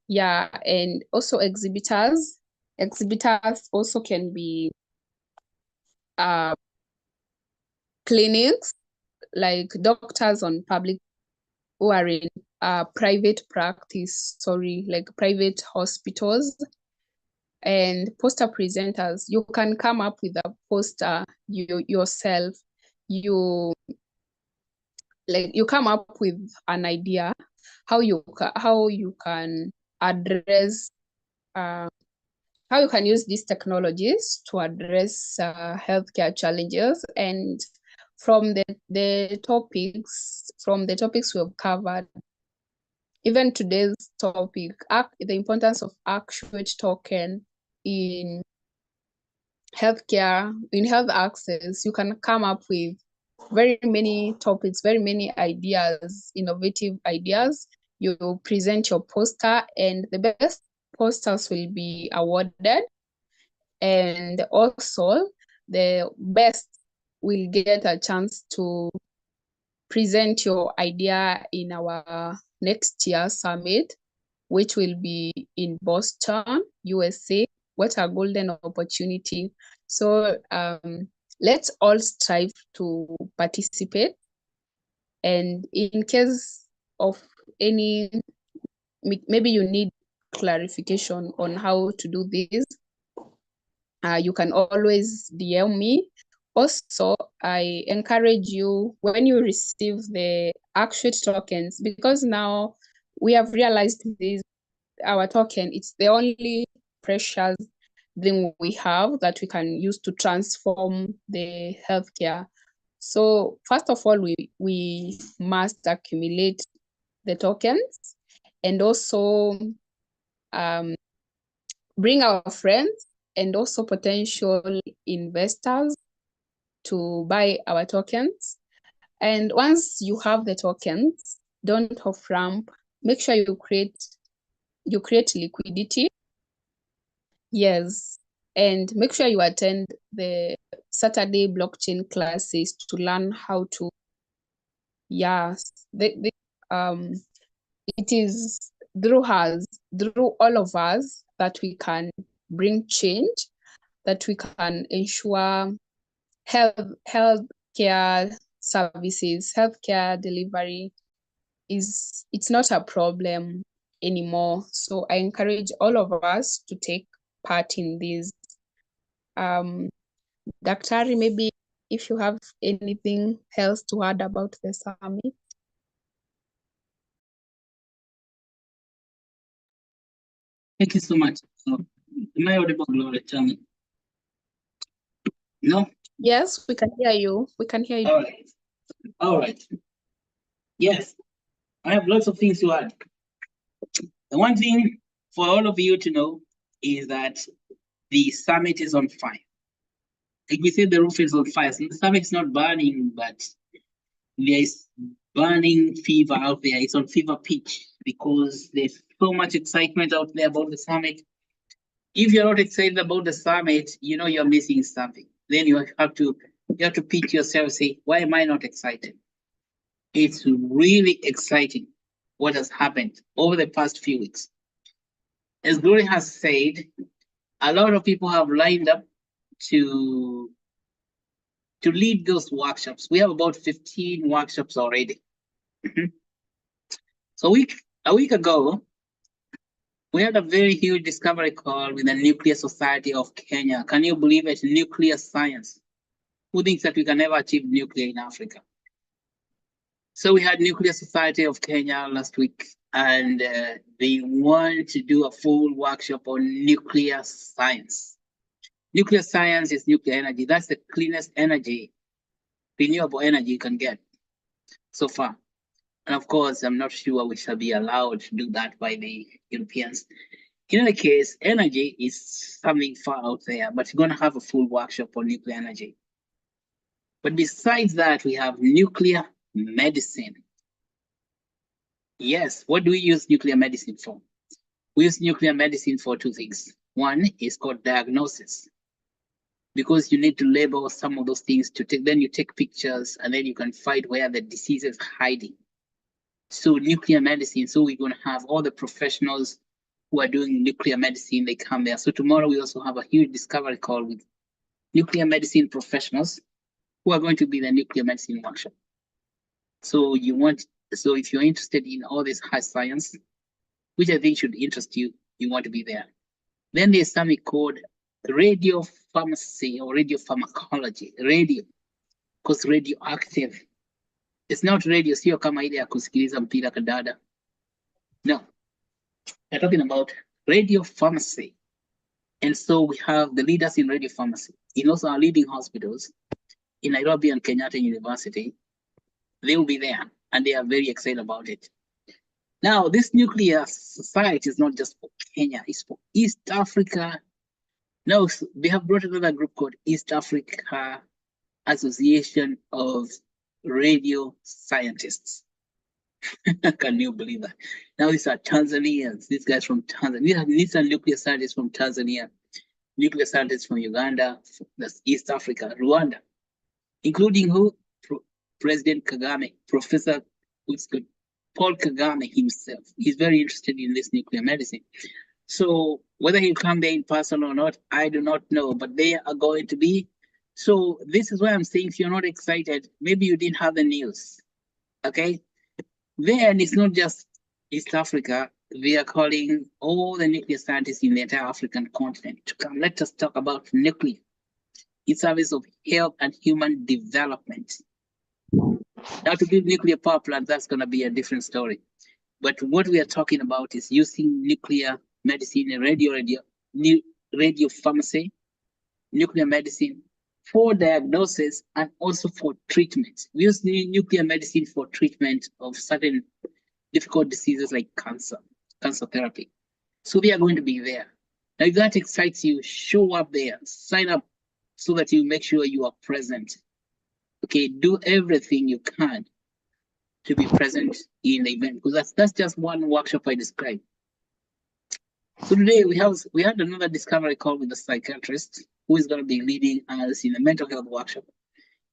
yeah, and also exhibitors. Exhibitors also can be clinics, like doctors on public who are in private practice, like private hospitals. And poster presenters, you can come up with a poster yourself. You like you come up with an idea how you can address how you can use these technologies to address healthcare challenges. And from the topics we've covered, even today's topic, the importance of Actuate token in healthcare, in health access, you can come up with very many topics, very many ideas, innovative ideas. You present your poster, and the best posters will be awarded. And also, the best will get a chance to present your idea in our next year summit, which will be in Boston, USA. What a golden opportunity. So let's all strive to participate. And in case of any, maybe you need clarification on how to do this, you can always DM me. Also, I encourage you, when you receive the Actuate tokens, because now we have realized this, our token, it's the only precious thing we have that we can use to transform the healthcare. So first of all, we must accumulate the tokens, and also bring our friends and also potential investors to buy our tokens. And once you have the tokens, don't off ramp. Make sure you create liquidity. Yes, and make sure you attend the Saturday blockchain classes to learn how to. Yes, it is through all of us, that we can bring change, that we can ensure healthcare services, healthcare delivery it's not a problem anymore. So I encourage all of us to take part in this. Daktari, maybe if you have anything else to add about the summit. Thank you so much. So, am I audible, Gloria? Tell me. No? Yes, we can hear you. We can hear you. All right. All right. Yes, I have lots of things to add. The one thing for all of you to know is that the summit is on fire. Like we said, the roof is on fire. So the summit is not burning, but there is burning fever out there. It's on fever pitch because there's so much excitement out there about the summit. If you're not excited about the summit, you know you're missing something. Then you have to pitch yourself, say, why am I not excited? It's really exciting what has happened over the past few weeks. As Glory has said, a lot of people have lined up to lead those workshops. We have about 15 workshops already. So a week ago, we had a very huge discovery call with the Nuclear Society of Kenya. Can you believe it? Nuclear science. Who thinks that we can never achieve nuclear in Africa? So we had Nuclear Society of Kenya last week, and they want to do a full workshop on nuclear science. Nuclear science is nuclear energy. That's the cleanest energy, renewable energy you can get so far. And of course, I'm not sure we shall be allowed to do that by the Europeans. In any case, energy is something far out there, but we're going to have a full workshop on nuclear energy. But besides that, we have nuclear medicine. Yes, what do we use nuclear medicine for? We use nuclear medicine for two things. One is called diagnosis, because you need to label some of those things to take, then you take pictures and then you can find where the disease is hiding. So nuclear medicine, so we're going to have all the professionals who are doing nuclear medicine, they come there. So tomorrow we also have a huge discovery call with nuclear medicine professionals who are going to be the nuclear medicine workshop. So if you're interested in all this high science, which I think should interest you, you want to be there. Then there's something called radiopharmacy or radiopharmacology, radio, because radioactive. It's not radio, sio kama ile ya kusikiliza mpira kadada. No, we're talking about radio pharmacy. And so we have the leaders in radio pharmacy in also our leading hospitals in Nairobi and Kenyatta University. They will be there and they are very excited about it. Now, this nuclear society is not just for Kenya, it's for East Africa. No, they have brought another group called East Africa Association of Radio Scientists. Can you believe that? Now these are Tanzanians, these guys from Tanzania, these are nuclear scientists from Tanzania, nuclear scientists from Uganda, that's East Africa, Rwanda, including who? President Kagame, Professor Paul Kagame himself. He's very interested in this nuclear medicine. So whether he'll come there in person or not, I do not know, but they are going to be. So this is why I'm saying, if you're not excited, maybe you didn't have the news, okay? Then it's not just East Africa. We are calling all the nuclear scientists in the entire African continent to come. Let us talk about nuclear in service of health and human development. Now, to build nuclear power plant, that's going to be a different story. But what we are talking about is using nuclear medicine and radio pharmacy, nuclear medicine for diagnosis and also for treatment. We use nuclear medicine for treatment of certain difficult diseases like cancer therapy. So they are going to be there. Now, if that excites you, show up there, sign up so that you make sure you are present. Okay, do everything you can to be present in the event, because that's just one workshop I described. So today we had another discovery call with the psychiatrist who is going to be leading us in a mental health workshop.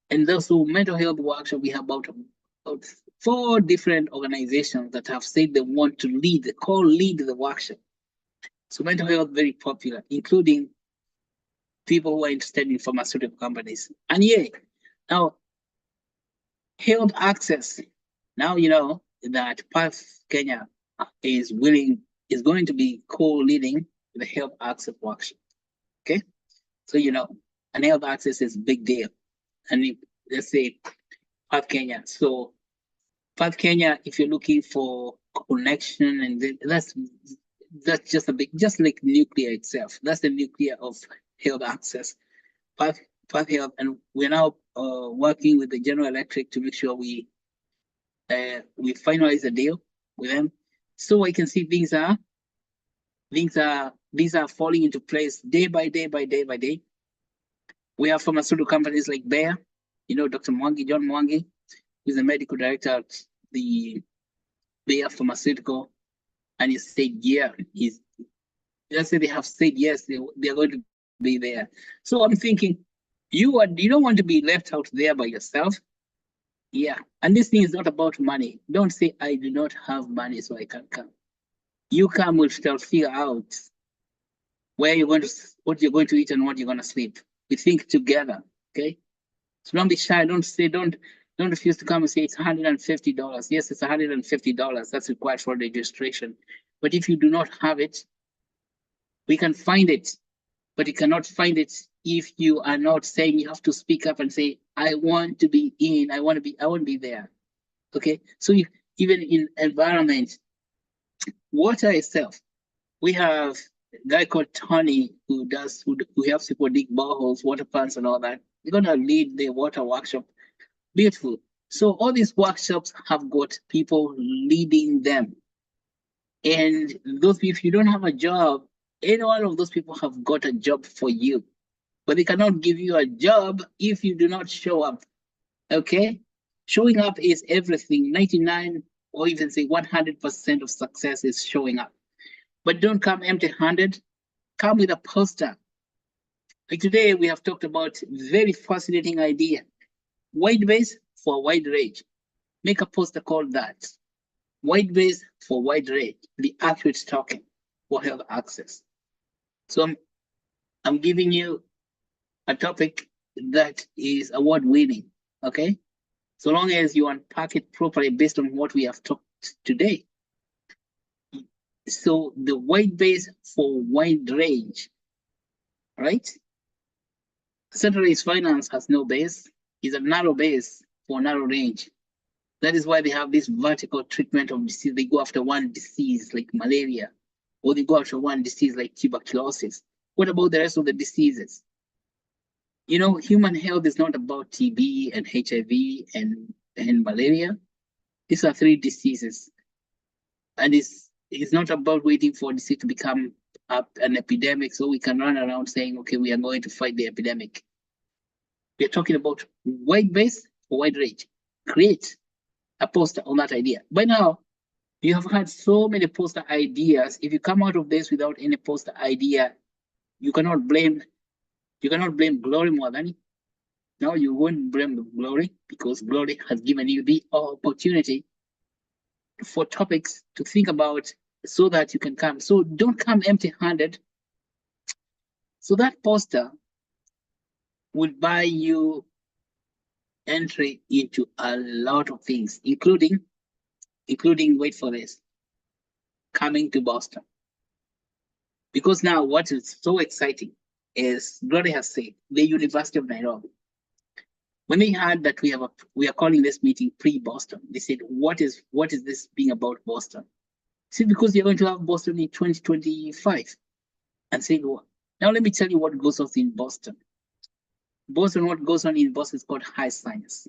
And those mental health workshop, we have about 4 different organizations that have said they want to lead the workshop. So mental health very popular, including people who are interested in pharmaceutical companies. And yeah, now health access. Now you know that Path Kenya is going to be co-leading the health access workshop. Okay, so you know, and health access is a big deal. And let's say Path Kenya. So Path Kenya, if you're looking for connection, and that's just a big, just like nuclear itself. That's the nuclear of health access. Path Health, and we're now working with the General Electric to make sure we finalize a deal with them, so I can see things are falling into place day by day by day by day. We have pharmaceutical companies like Bayer, you know, Dr. John Mwangi, who's the medical director at the Bayer Pharmaceutical, and he said, yeah, let's say they have said yes, they are going to be there. So I'm thinking, you don't want to be left out there by yourself. Yeah, and this thing is not about money. Don't say, I do not have money, so I can't come. You come, we'll figure out what you're going to eat and what you're going to sleep. We think together, okay? So don't be shy. Don't refuse to come and say it's $150. Yes, it's $150. That's required for registration. But if you do not have it, we can find it. But you cannot find it if you are not saying. You have to speak up and say, I want to be in, I want to be there. Okay, so even in environment, water itself, we have a guy called Tony who helps people dig boreholes, water plants and all that. We're gonna lead the water workshop. Beautiful. So all these workshops have got people leading them. And those people, if you don't have a job, any one of those people have got a job for you. But they cannot give you a job if you do not show up. Okay? Showing up is everything. 99 or even say 100% of success is showing up. But don't come empty-handed. Come with a poster. Like today, we have talked about very fascinating idea. Wide base for wide range. Make a poster called that. Wide base for wide range. The Actuate token for health access. So I'm giving you a topic that is award-winning, okay? So long as you unpack it properly based on what we have talked today. So the wide base for wide range, right? Centralized finance has no base. It's a narrow base for narrow range. That is why they have this vertical treatment of disease. They go after one disease like malaria, or they go after one disease like tuberculosis. What about the rest of the diseases? You know, human health is not about TB and HIV and malaria. These are 3 diseases. And it's not about waiting for disease to become an epidemic so we can run around saying, okay, we are going to fight the epidemic. We're talking about wide base or wide range. Create a poster on that idea. By now, you have had so many poster ideas. If you come out of this without any poster idea, you cannot blame Glory more than. No, you won't blame Glory because Glory has given you the opportunity for topics to think about so that you can come. So don't come empty-handed. So that poster will buy you entry into a lot of things, including, wait for this, coming to Boston. Because now what is so exciting is Glory has said the University of Nairobi. When they heard that we are calling this meeting pre-Boston, they said, what is this being about Boston? See, because you're going to have Boston in 2025. And said, well, now let me tell you what goes on in Boston. What goes on in Boston is called high science.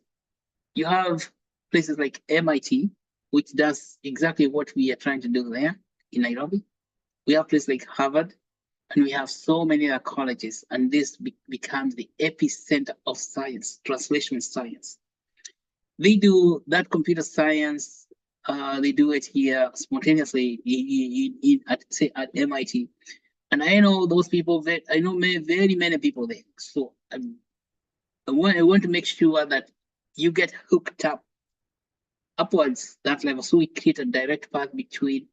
You have places like MIT, which does exactly what we are trying to do there in Nairobi. We have places like Harvard, and we have so many other colleges, and this becomes the epicenter of science, translation science. They do that computer science, they do it here spontaneously at MIT. And I know those people, I know very many people there. So I want to make sure that you get hooked up upwards that level. So we create a direct path between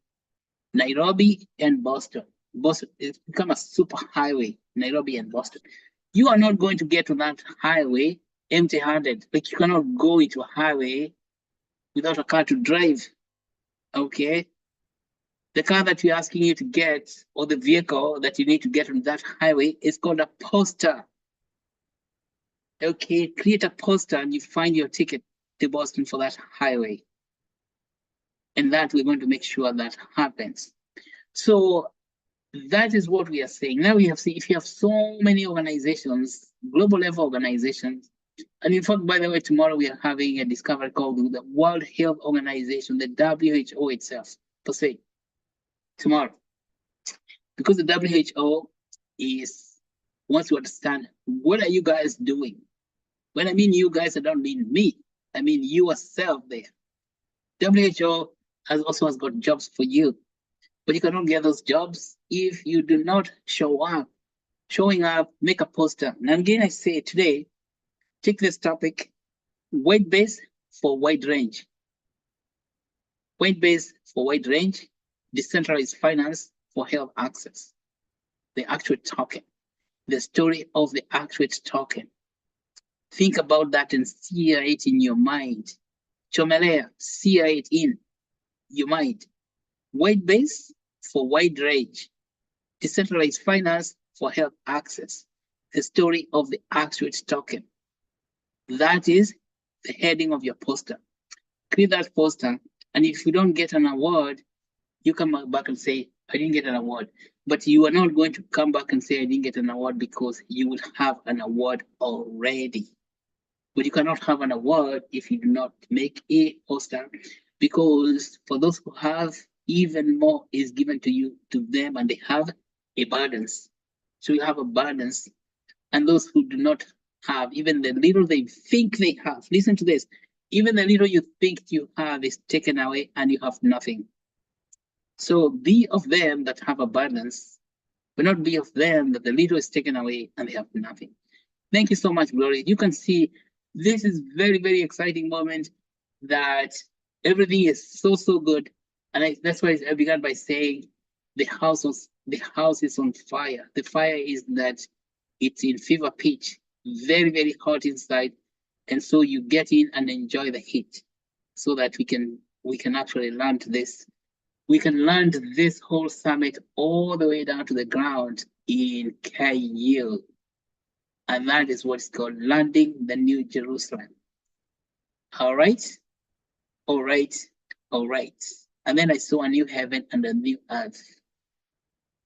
Nairobi and Boston. Boston, it's become a super highway, Nairobi and Boston. You are not going to get to that highway empty-handed. Like you cannot go into a highway without a car to drive. Okay. The car that we're asking you to get, or the vehicle that you need to get on that highway, is called a poster. Okay, create a poster and you find your ticket to Boston for that highway. And that we're going to make sure that happens. So that is what we are saying. Now we have seen, if you have so many organizations, global level organizations, and in fact, by the way, tomorrow we are having a discovery called the World Health Organization, the WHO itself, per se, tomorrow. Because the WHO wants to understand, what are you guys doing? When I mean you guys, I don't mean me. I mean yourself there. WHO also has got jobs for you. But you cannot get those jobs if you do not show up. Showing up, make a poster. And again, I say today, take this topic, wide base for wide range. Wide base for wide range, decentralized finance for health access. The Actuate token, the story of the Actuate token. Think about that and sear it in your mind. Chomelea, sear it in your mind. Wide base for wide range, decentralized finance for health access, the story of the Actuate token. That is the heading of your poster. Create that poster, and if you don't get an award, you come back and say, I didn't get an award. But you are not going to come back and say, I didn't get an award, because you will have an award already. But you cannot have an award if you do not make a poster, because for those who have, even more is given to them, and they have abundance. So you have abundance, and those who do not have, even the little they think they have, listen to this, even the little you think you have is taken away and you have nothing. So be of them that have abundance, but not be of them that the little is taken away and they have nothing. Thank you so much, Glory. You can see this is very, very exciting moment that everything is so good. And that's why I began by saying the house is on fire. The fire is that it's in fever pitch, very, very hot inside. And so you get in and enjoy the heat so that we can actually land this. We can land this whole summit all the way down to the ground in KU. And that is what's called landing the New Jerusalem. All right. All right, all right. And then I saw a new heaven and a new earth.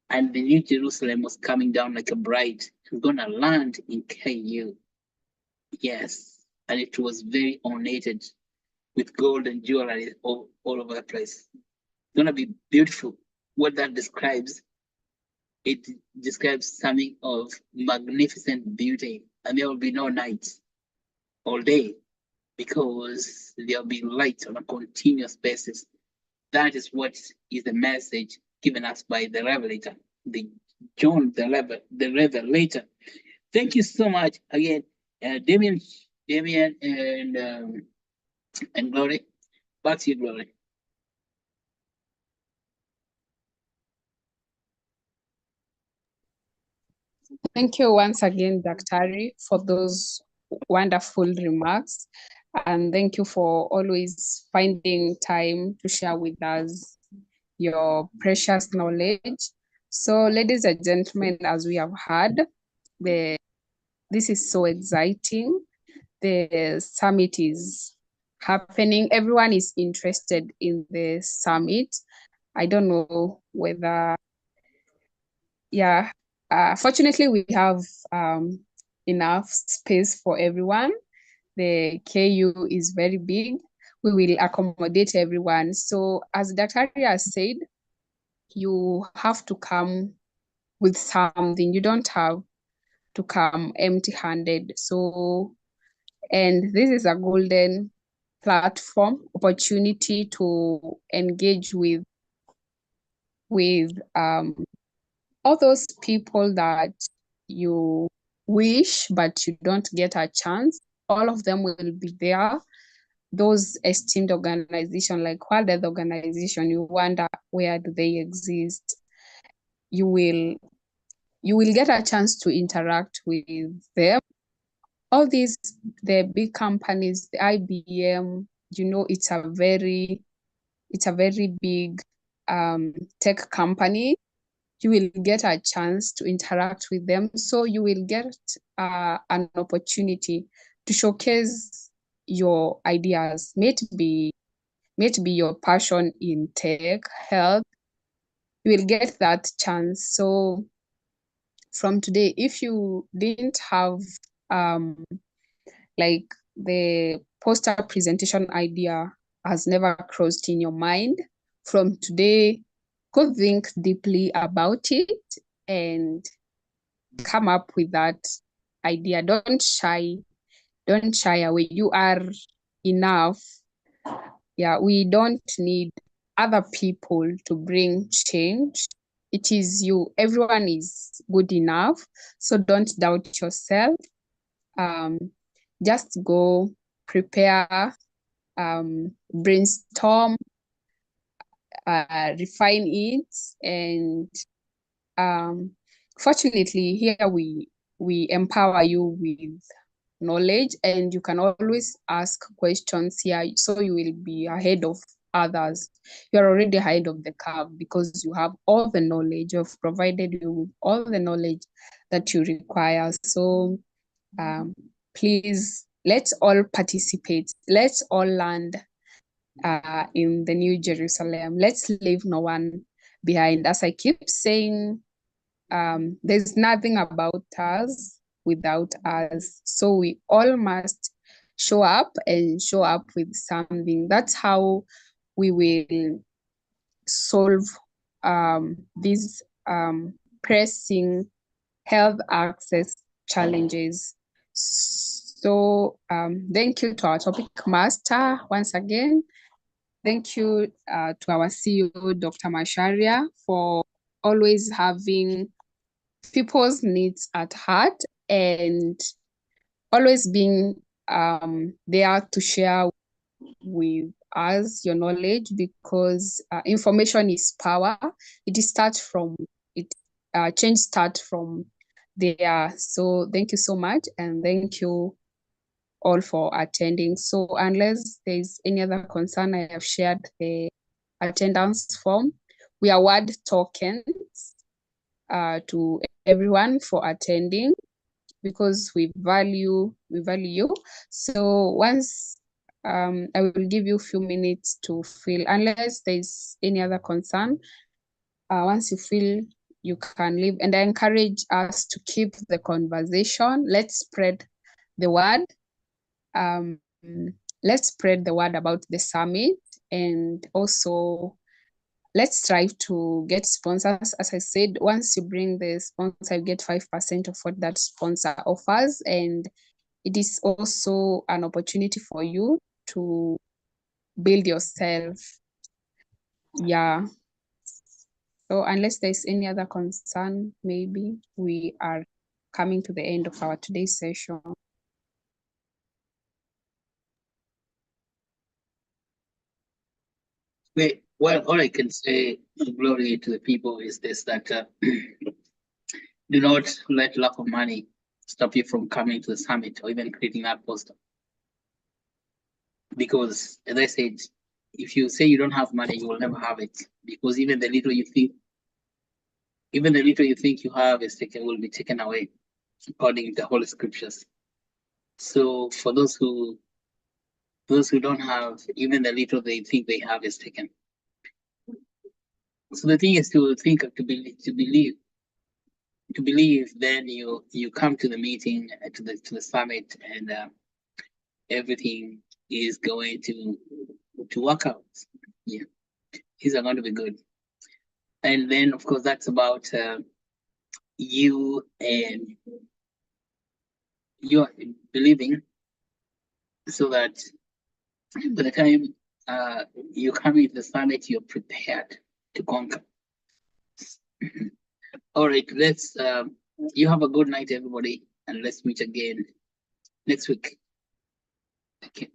And the new Jerusalem was coming down like a bride. It was gonna land in KU. Yes. And it was very ornated with gold and jewelry all over the place. It's gonna be beautiful. What that describes, it describes something of magnificent beauty, and there will be no night all day because there'll be light on a continuous basis. That is what is the message given us by the Revelator, the John the Revelator. Thank you so much again, Damien, and Glory. Back to you, Glory. Thank you once again, Daktari, for those wonderful remarks. And thank you for always finding time to share with us your precious knowledge. So, ladies and gentlemen, as we have heard, this is so exciting. The summit is happening. Everyone is interested in the summit. I don't know whether, yeah, fortunately, we have enough space for everyone. The KU is very big. We will accommodate everyone. So, as Dr. has said, you have to come with something. You don't have to come empty-handed. So, and this is a golden platform opportunity to engage with all those people that you wish but you don't get a chance. All of them will be there. Those esteemed organizations like World Health Organization, you wonder where do they exist. You will get a chance to interact with them. All these, the big companies, the IBM, it's a very big tech company. You will get a chance to interact with them. So you will get an opportunity to showcase your ideas. May it be your passion in tech, health. You will get that chance. So from today, if you didn't have like the poster presentation idea has never crossed in your mind, from today, go think deeply about it and come up with that idea. Don't shy away. You are enough. Yeah, we don't need other people to bring change. It is you. Everyone is good enough. So don't doubt yourself. Just go prepare, brainstorm, refine it, and fortunately here we empower you with knowledge, and you can always ask questions here, so you will be ahead of others. You're already ahead of the curve because you have all the knowledge. You've provided you with all the knowledge that you require. So please, let's all participate. Let's all land in the New Jerusalem. Let's leave no one behind. As I keep saying, there's nothing about us without us. So we all must show up and show up with something. That's how we will solve these pressing health access challenges. So thank you to our topic master once again. Thank you to our CEO, Dr. Masharia, for always having people's needs at heart and always being there to share with us your knowledge, because information is power. It starts from it. Change starts from there. So thank you so much, and thank you all for attending. So unless there's any other concern, I have shared the attendance form. We award tokens to everyone for attending because we value you. So once I will give you a few minutes to fill, unless there's any other concern. Once you fill, you can leave. And I encourage us to keep the conversation. Let's spread the word. Um, let's spread the word about the summit, and also let's strive to get sponsors. As I said, once you bring the sponsor, you get 5% of what that sponsor offers. And it is also an opportunity for you to build yourself. Yeah. So unless there's any other concern, maybe we are coming to the end of our today's session. Wait, well, all I can say, glory to the people, is this, that do not let lack of money stop you from coming to the summit or even creating that poster. Because, as I said, if you say you don't have money, you will never have it. Because even the little you think you have will be taken away, according to the Holy Scriptures. So for those who don't have, even the little they think they have is taken. So the thing is to think, to believe, then you come to the meeting, to the summit, and everything is going to work out. Yeah, these are going to be good. And then, of course, that's about you and you're believing, so that by the time you come into the summit, you're prepared to conquer. All right, let's. You have a good night, everybody, and let's meet again next week. Okay.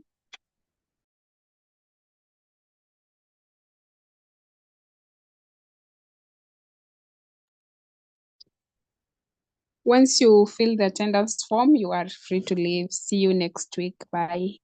Once you fill the attendance form, you are free to leave. See you next week. Bye.